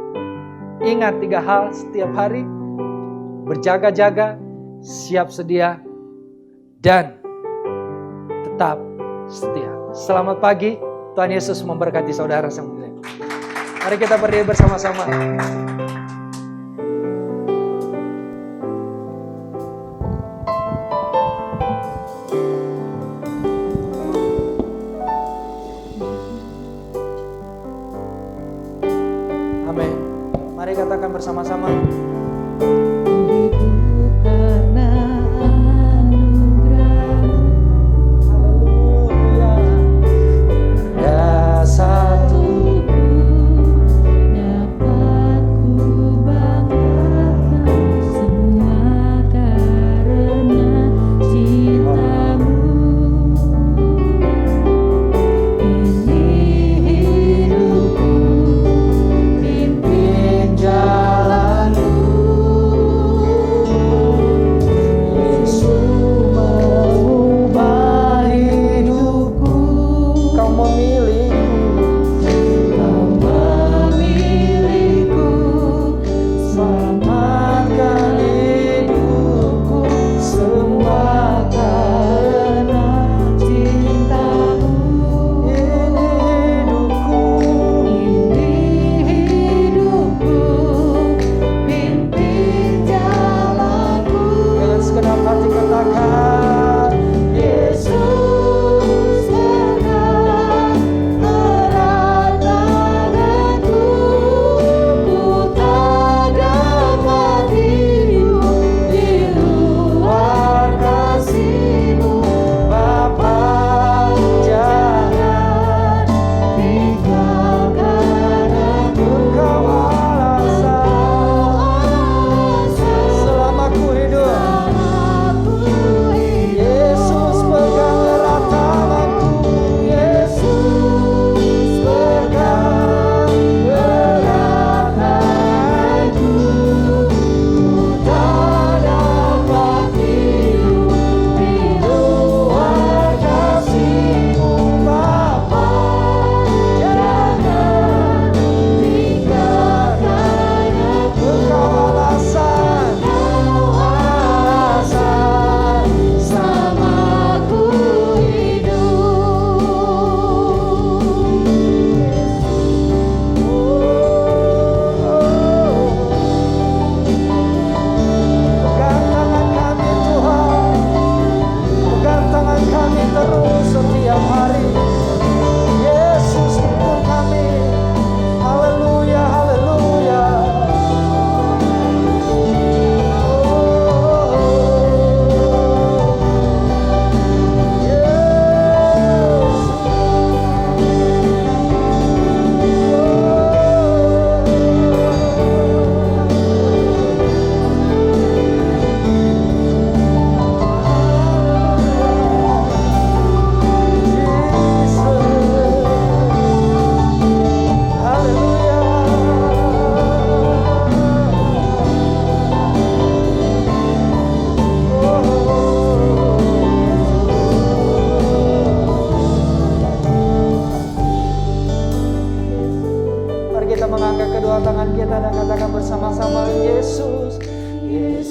Ingat 3 hal setiap hari. Berjaga-jaga, siap sedia, dan tetap setia. Selamat pagi. Tuhan Yesus memberkati saudara semua. Mari kita berdiri bersama-sama. Amin. Mari katakan bersama-sama. Jalan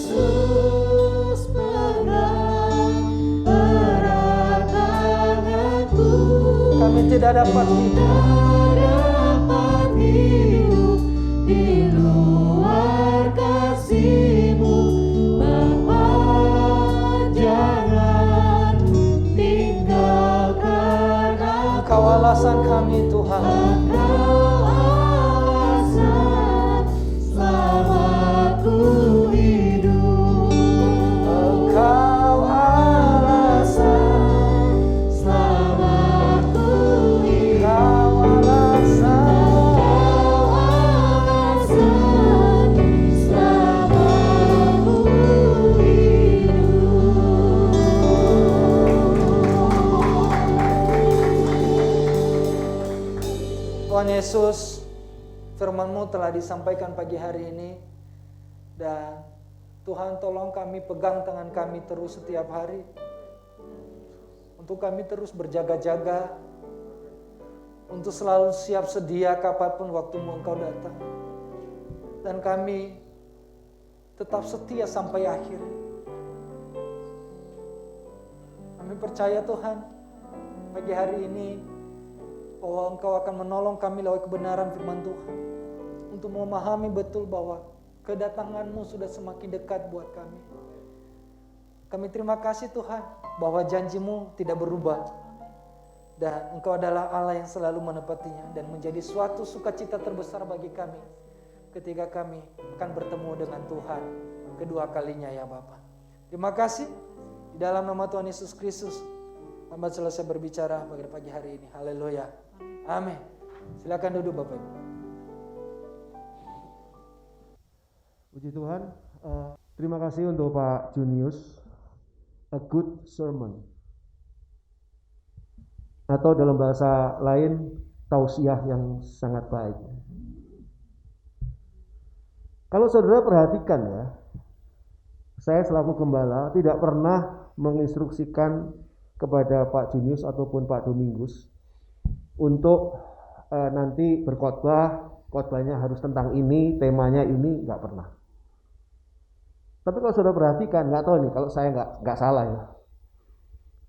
Yesus pegang erat tanganku. Kami tidak dapat hidup. Dapat hidup di luar kasih-Mu, Bapa. Jangan tinggalkan aku. Engkau alasan kami Tuhan. Engkau alasan selama ku hidup. Engkau alasan. Selama ku hidup. Engkau alasan. Tuhan Yesus, firman-Mu telah disampaikan pagi hari ini. Dan Tuhan tolong kami pegang tangan kami terus setiap hari. Untuk kami terus berjaga-jaga. Untuk selalu siap sedia kapanpun waktu-Mu Engkau datang. Dan kami tetap setia sampai akhir. Kami percaya Tuhan, pagi hari ini bahwa Engkau akan menolong kami lewat kebenaran firman Tuhan. Untuk memahami betul bahwa kedatangan-Mu sudah semakin dekat buat kami. Kami terima kasih Tuhan bahwa janji-Mu tidak berubah. Dan Engkau adalah Allah yang selalu menepatinya. Dan menjadi suatu sukacita terbesar bagi kami ketika kami akan bertemu dengan Tuhan kedua kalinya ya Bapa. Terima kasih. Di dalam nama Tuhan Yesus Kristus, hamba selesai berbicara pada pagi hari ini. Haleluya. Amin. Silakan duduk Bapak Ibu. Puji Tuhan. Terima kasih untuk Pak Junius. A good sermon. Atau dalam bahasa lain, tausiah yang sangat baik. Kalau saudara perhatikan ya, saya selaku gembala tidak pernah menginstruksikan kepada Pak Junius ataupun Pak Domingus untuk nanti berkhotbah, khotbahnya harus tentang ini, temanya ini, nggak pernah. Tapi kalau saudara perhatikan, nggak tahu nih kalau saya nggak salah ya,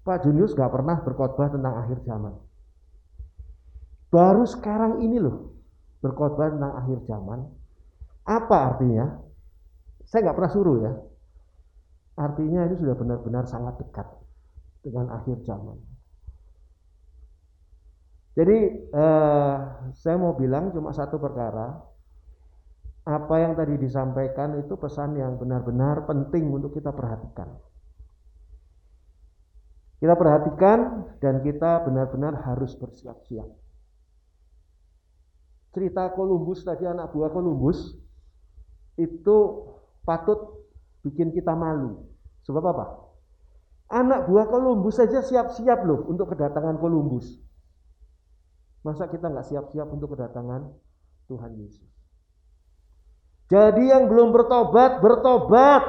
Pak Junius nggak pernah berkhotbah tentang akhir zaman. Baru sekarang ini loh berkhotbah tentang akhir zaman. Apa artinya? Saya nggak pernah suruh ya. Artinya ini sudah benar-benar sangat dekat dengan akhir zaman. Jadi saya mau bilang cuma satu perkara. Apa yang tadi disampaikan itu pesan yang benar-benar penting untuk kita perhatikan. Kita perhatikan dan kita benar-benar harus bersiap-siap. Cerita Columbus tadi, anak buah Columbus, itu patut bikin kita malu. Sebab apa? Anak buah Columbus saja siap-siap loh untuk kedatangan Columbus. Masa kita nggak siap-siap untuk kedatangan Tuhan Yesus? Jadi yang belum bertobat, bertobat.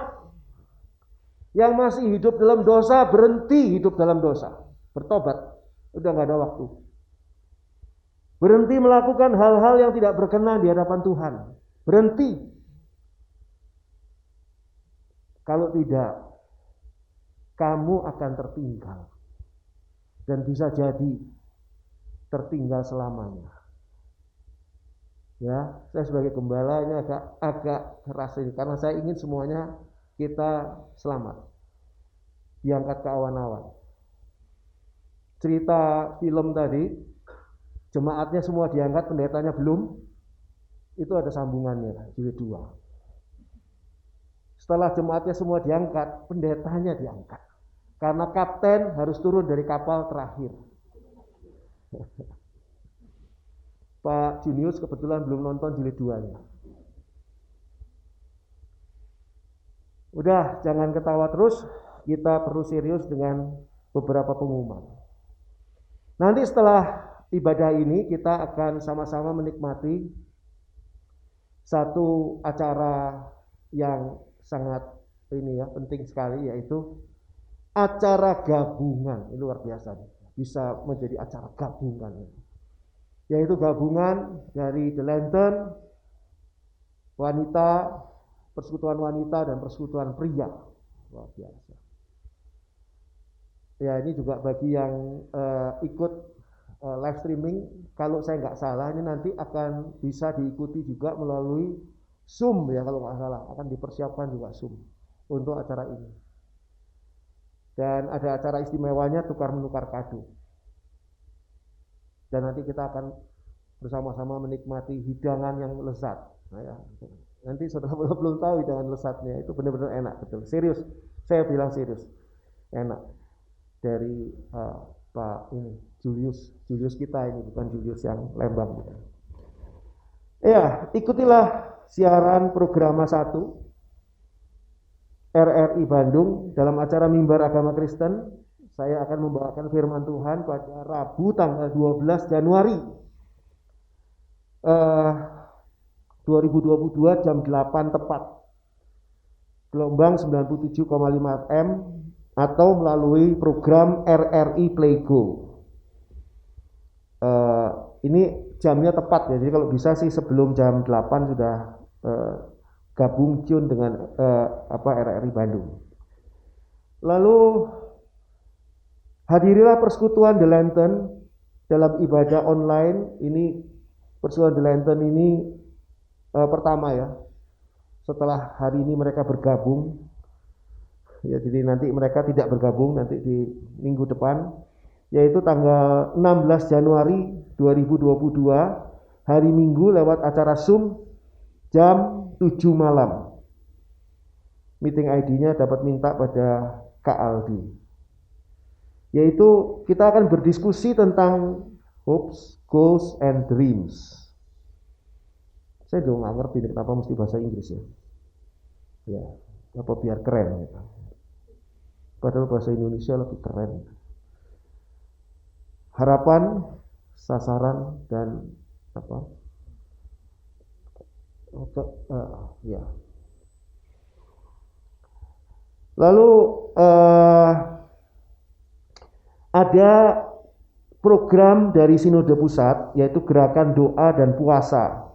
Yang masih hidup dalam dosa, berhenti hidup dalam dosa. Bertobat. Udah nggak ada waktu. Berhenti melakukan hal-hal yang tidak berkenan di hadapan Tuhan. Berhenti. Kalau tidak, kamu akan tertinggal. Dan bisa jadi tertinggal selamanya. Ya, saya sebagai gembala ini agak keras ini karena saya ingin semuanya kita selamat, diangkat ke awan-awan. Cerita film tadi, jemaatnya semua diangkat, pendetanya belum, itu ada sambungannya, jilid 2. Setelah jemaatnya semua diangkat, pendetanya diangkat, karena kapten harus turun dari kapal terakhir. Pak Junius kebetulan belum nonton jilid 2-nya. Udah, jangan ketawa terus, kita perlu serius dengan beberapa pengumuman. Nanti setelah ibadah ini kita akan sama-sama menikmati satu acara yang sangat penting sekali, yaitu acara gabungan. Ini luar biasa, bisa menjadi acara gabungan, yaitu gabungan dari The Lantern, wanita, persekutuan wanita dan persekutuan pria. Luar biasa. Ya, ini juga bagi yang ikut live streaming, kalau saya nggak salah ini nanti akan bisa diikuti juga melalui Zoom ya, kalau nggak salah akan dipersiapkan juga Zoom untuk acara ini. Dan ada acara istimewanya tukar-menukar kado. Dan nanti kita akan bersama-sama menikmati hidangan yang lezat. Nah, ya. Nanti saudara belum tahu hidangan lezatnya, itu benar-benar enak, betul. Serius, saya bilang serius, enak. Dari Pak ini Julius kita ini, bukan Julius yang Lembang. Ya, ikutilah siaran Programa 1 RRI Bandung dalam acara Mimbar Agama Kristen. Saya akan membawakan firman Tuhan pada Rabu tanggal 12 Januari 2022 jam 8 tepat. Gelombang 97,5 FM atau melalui program RRI Playgo. Ini jamnya tepat ya, jadi kalau bisa sih sebelum jam 8 sudah gabung tune dengan RRI Bandung. Lalu hadirilah persekutuan The Lantern dalam ibadah online. Ini persekutuan The Lantern ini pertama ya, setelah hari ini mereka bergabung. Ya, jadi nanti mereka tidak bergabung nanti di minggu depan, yaitu tanggal 16 Januari 2022 hari Minggu lewat acara Zoom jam 7 malam. Meeting ID-nya dapat minta pada Kak Aldi. Yaitu kita akan berdiskusi tentang hopes, goals, and dreams. Saya juga nggak ngerti kenapa mesti bahasa Inggris ya. Ya, apa biar keren gitu. Padahal bahasa Indonesia lebih keren. Harapan, sasaran, dan apa? Ya. Lalu ada program dari Sinode Pusat, yaitu Gerakan Doa dan Puasa.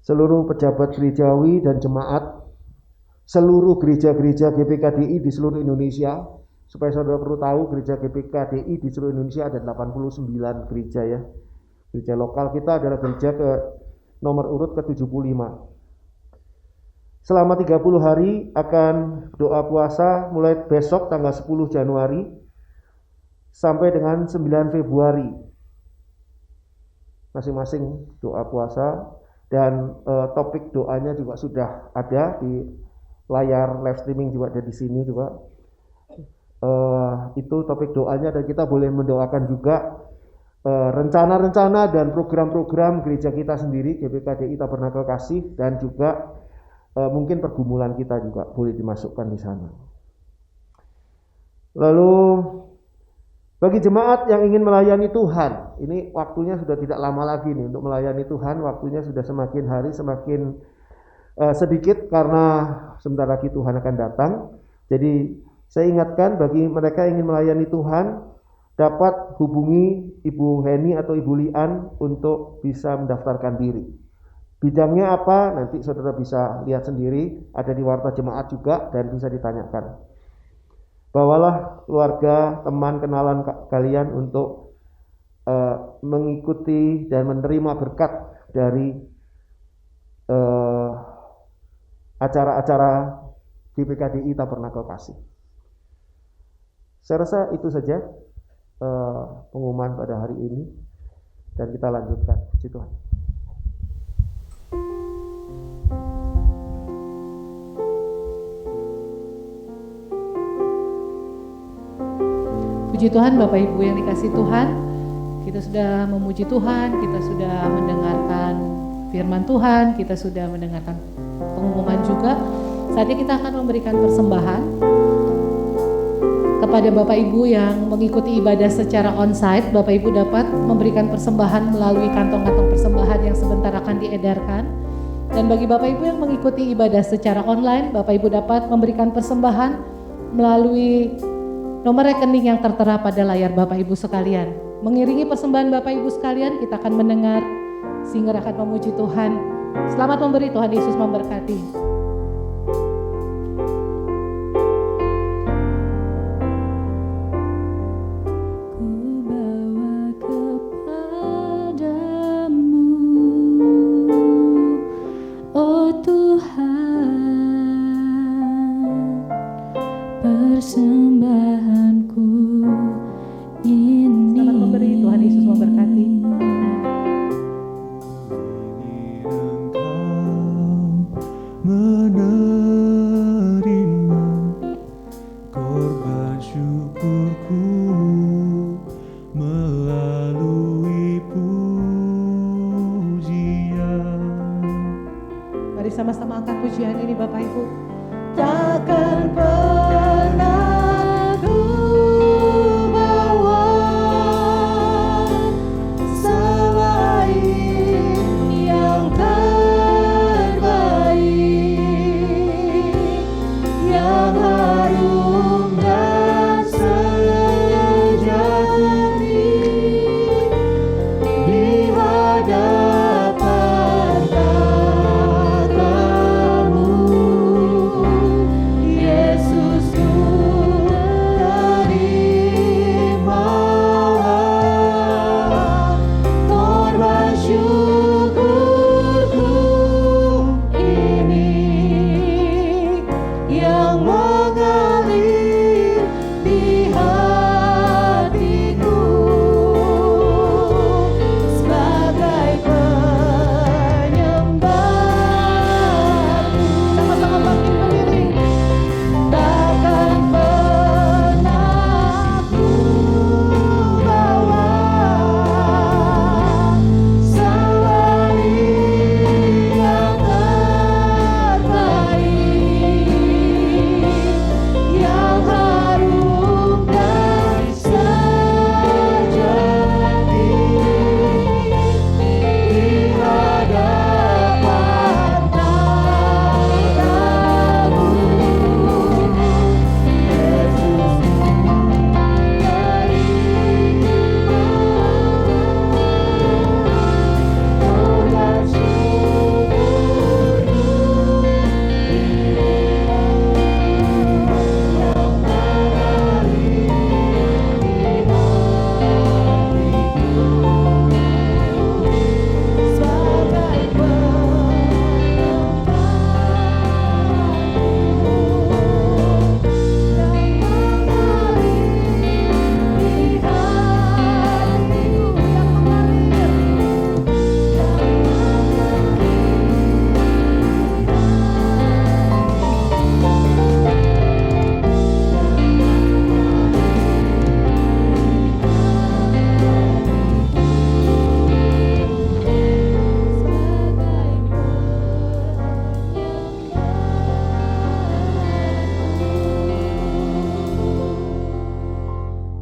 Seluruh pejabat gerejawi dan jemaat seluruh gereja-gereja GPKDI di seluruh Indonesia. Supaya saudara perlu tahu, gereja GPKDI di seluruh Indonesia ada 89 gereja ya. Gereja lokal kita adalah gereja ke nomor urut ke-75. Selama 30 hari akan doa puasa mulai besok tanggal 10 Januari sampai dengan 9 Februari. Masing-masing doa puasa dan topik doanya juga sudah ada di layar live streaming juga ada di sini juga. Itu topik doanya, dan kita boleh mendoakan juga rencana-rencana dan program-program gereja kita sendiri, GPKDI Tabernakel Kasih, dan juga mungkin pergumulan kita juga boleh dimasukkan di sana. Lalu bagi jemaat yang ingin melayani Tuhan, ini waktunya sudah tidak lama lagi nih untuk melayani Tuhan. Waktunya sudah semakin hari semakin sedikit karena sebentar lagi Tuhan akan datang. Jadi saya ingatkan bagi mereka yang ingin melayani Tuhan, dapat hubungi Ibu Heni atau Ibu Lian untuk bisa mendaftarkan diri. Bidangnya apa? Nanti saudara bisa lihat sendiri, ada di warta jemaat juga dan bisa ditanyakan. Bawalah keluarga, teman, kenalan kalian untuk mengikuti dan menerima berkat dari acara-acara GPKDI Tabernakel Kasih. Saya rasa itu saja pengumuman pada hari ini, dan kita lanjutkan. Puji Tuhan. Puji Tuhan, Bapak Ibu yang dikasih Tuhan, kita sudah memuji Tuhan, kita sudah mendengarkan firman Tuhan, kita sudah mendengarkan pengumuman juga. Saatnya kita akan memberikan persembahan kepada Bapak Ibu yang mengikuti ibadah secara onsite. Bapak Ibu dapat memberikan persembahan melalui kantong-kantong persembahan yang sebentar akan diedarkan. Dan bagi Bapak Ibu yang mengikuti ibadah secara online, Bapak Ibu dapat memberikan persembahan melalui nomor rekening yang tertera pada layar Bapak Ibu sekalian. Mengiringi persembahan Bapak Ibu sekalian, kita akan mendengar singer akan memuji Tuhan Selamat memberi, Tuhan Yesus memberkati. Persembahanku ini. Selamat memberi, Tuhan Yesus memberkati. Menerima korban syukurku melalui pujian. Mari sama-sama angkat pujian ini Bapak Ibu. Takkan pernah ku bawa selain yang terbaik, yang harum dan sejati di hadapan tatamu. Yesusku, terimalah korban syukurku ini yang mengalir di hatiku sebagai penyembahmu. Sama-sama bangkit berdiri. Takkan pernah ku bawa selain yang terbaik, yang harum dan sejati di hadapan tatamu.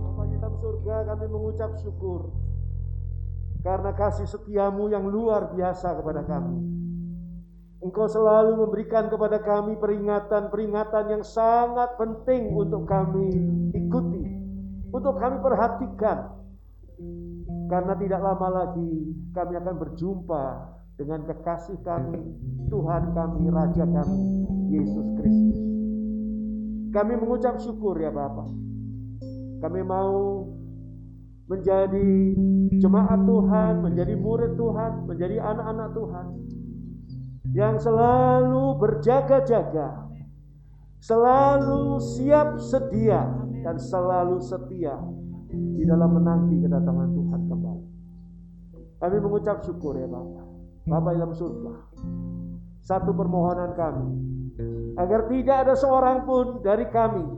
Bapa di dalam surga, kami mengucap syukur karena kasih setiamu yang luar biasa kepada kami. Engkau selalu memberikan kepada kami peringatan-peringatan yang sangat penting untuk kami ikuti, untuk kami perhatikan. Karena tidak lama lagi kami akan berjumpa dengan kekasih kami, Tuhan kami, Raja kami, Yesus Kristus. Kami mengucap syukur ya Bapa. Kami mau menjadi jemaat Tuhan, menjadi murid Tuhan, menjadi anak-anak Tuhan yang selalu berjaga-jaga, selalu siap sedia, dan selalu setia di dalam menanti kedatangan Tuhan kembali. Kami mengucap syukur ya Bapa. Bapa dalam surga, satu permohonan kami, agar tidak ada seorang pun dari kami,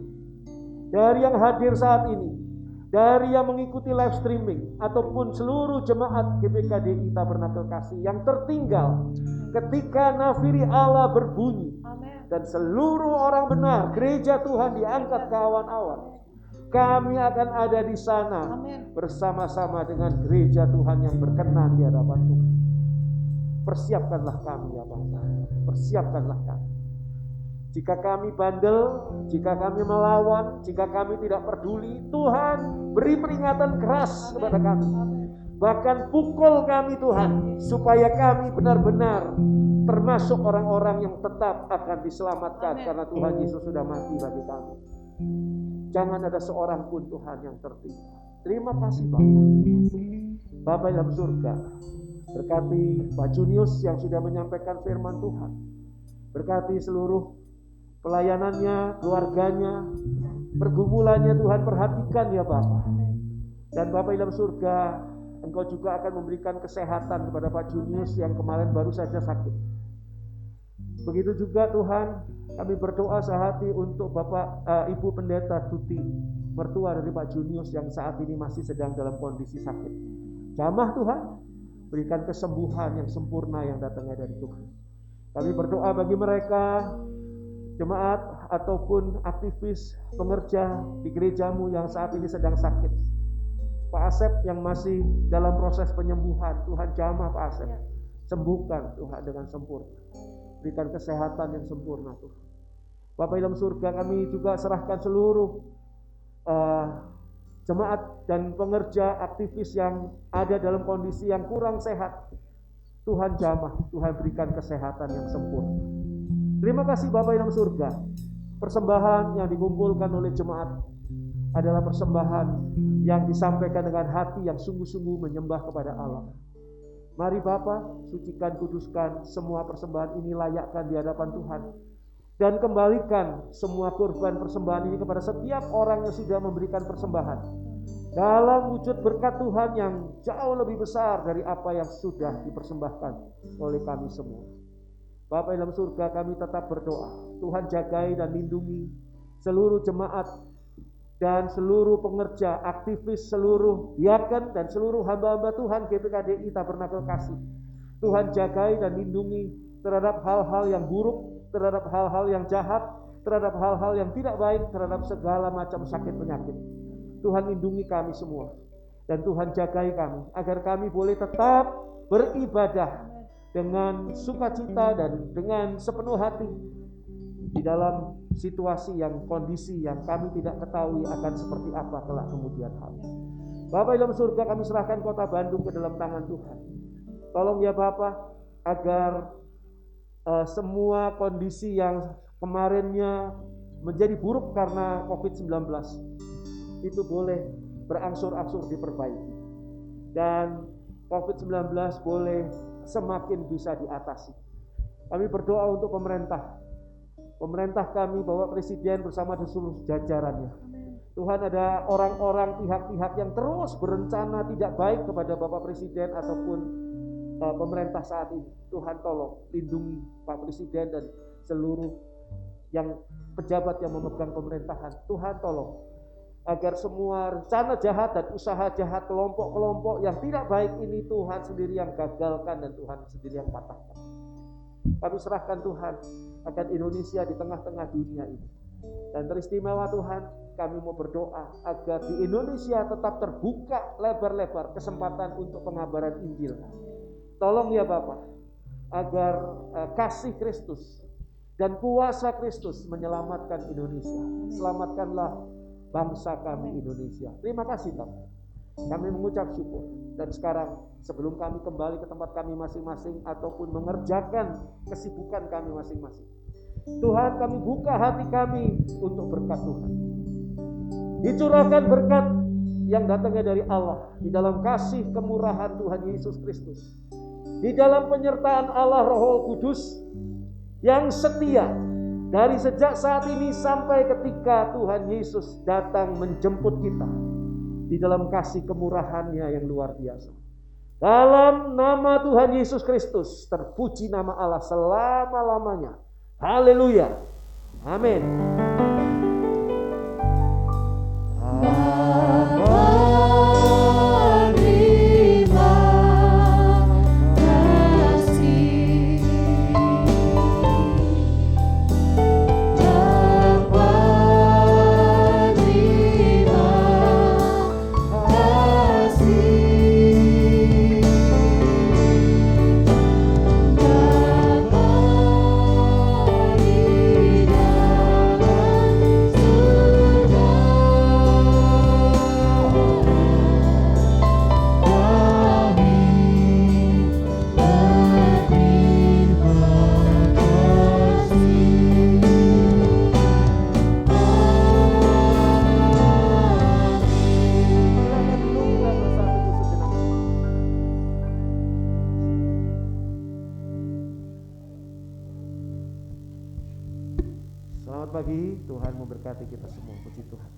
dari yang hadir saat ini, dari yang mengikuti live streaming, ataupun seluruh jemaat GPKDI Tabernakel Kasih yang tertinggal ketika nafiri Allah berbunyi. Dan seluruh orang benar, gereja Tuhan diangkat ke awan-awan. Kami akan ada di sana bersama-sama dengan gereja Tuhan yang berkenan di hadapan Tuhan. Persiapkanlah kami ya Bapa, persiapkanlah kami. Jika kami bandel, jika kami melawan, jika kami tidak peduli, Tuhan beri peringatan keras kepada kami. Bahkan pukul kami Tuhan, supaya kami benar-benar termasuk orang-orang yang tetap akan diselamatkan. Karena Tuhan Yesus sudah mati bagi kami. Jangan ada seorang pun Tuhan yang tertinggal. Terima kasih Bapa dalam surga. Berkati Pak Junius yang sudah menyampaikan firman Tuhan. Berkati seluruh pelayanannya, keluarganya, pergumulannya Tuhan perhatikan ya Bapak. Dan Bapak dalam surga, Engkau juga akan memberikan kesehatan kepada Pak Junius yang kemarin baru saja sakit. Begitu juga Tuhan, kami berdoa sehati untuk Bapak Ibu Pendeta Tuti, mertua dari Pak Junius yang saat ini masih sedang dalam kondisi sakit. Jamah Tuhan, berikan kesembuhan yang sempurna yang datangnya dari Tuhan. Kami berdoa bagi mereka, jemaat ataupun aktivis pengerja di gerejamu yang saat ini sedang sakit. Pak Asep yang masih dalam proses penyembuhan, Tuhan jamah Pak Asep, sembuhkan Tuhan dengan sempurna, berikan kesehatan yang sempurna Tuhan. Bapak dalam surga, kami juga serahkan seluruh jemaat dan pengerja aktivis yang ada dalam kondisi yang kurang sehat. Tuhan jamah, Tuhan berikan kesehatan yang sempurna. Terima kasih Bapak dalam surga. Persembahan yang dikumpulkan oleh jemaat adalah persembahan yang disampaikan dengan hati yang sungguh-sungguh menyembah kepada Allah. Mari Bapa, sucikan, kuduskan semua persembahan ini, layakkan di hadapan Tuhan. Dan kembalikan semua kurban persembahan ini kepada setiap orang yang sudah memberikan persembahan. Dalam wujud berkat Tuhan yang jauh lebih besar dari apa yang sudah dipersembahkan oleh kami semua. Bapa dalam surga, kami tetap berdoa. Tuhan jagai dan lindungi seluruh jemaat dan seluruh pengerja, aktivis, seluruh diaken dan seluruh hamba-hamba Tuhan GPKDI Tabernakel Kasih. Tuhan jagai dan lindungi terhadap hal-hal yang buruk, terhadap hal-hal yang jahat, terhadap hal-hal yang tidak baik, terhadap segala macam sakit penyakit. Tuhan lindungi kami semua. Dan Tuhan jagai kami agar kami boleh tetap beribadah dengan sukacita dan dengan sepenuh hati di dalam situasi yang kondisi yang kami tidak ketahui akan seperti apa kelak kemudian hari. Bapak dalam surga, kami serahkan kota Bandung ke dalam tangan Tuhan. Tolong ya Bapak, agar semua kondisi yang kemarinnya menjadi buruk karena COVID-19 itu boleh berangsur-angsur diperbaiki. Dan COVID-19 boleh semakin bisa diatasi. Kami berdoa untuk pemerintah kami, Bapak Presiden bersama seluruh jajarannya. Tuhan, ada orang-orang, pihak-pihak yang terus berencana tidak baik kepada Bapak Presiden ataupun pemerintah saat ini. Tuhan tolong lindungi Pak Presiden dan seluruh yang pejabat yang memegang pemerintahan. Tuhan tolong agar semua rencana jahat dan usaha jahat kelompok-kelompok yang tidak baik ini Tuhan sendiri yang gagalkan dan Tuhan sendiri yang patahkan. Kami serahkan Tuhan akan Indonesia di tengah-tengah dunia ini. Dan teristimewa Tuhan, kami mau berdoa agar di Indonesia tetap terbuka lebar-lebar kesempatan untuk pengabaran Injil. Tolong ya Bapak, agar kasih Kristus dan kuasa Kristus menyelamatkan Indonesia. Selamatkanlah bangsa kami Indonesia. Terima kasih Bapak. Kami mengucap syukur. Dan sekarang sebelum kami kembali ke tempat kami masing-masing ataupun mengerjakan kesibukan kami masing-masing, Tuhan, kami buka hati kami untuk berkat Tuhan. Dicurahkan berkat yang datangnya dari Allah di dalam kasih kemurahan Tuhan Yesus Kristus, di dalam penyertaan Allah Roh Kudus yang setia dari sejak saat ini sampai ketika Tuhan Yesus datang menjemput kita, di dalam kasih kemurahannya yang luar biasa. Dalam nama Tuhan Yesus Kristus, terpuji nama Allah selama-lamanya. Haleluya. Amin. Terima kasih, Tuhan memberkati kita semua. Puji Tuhan.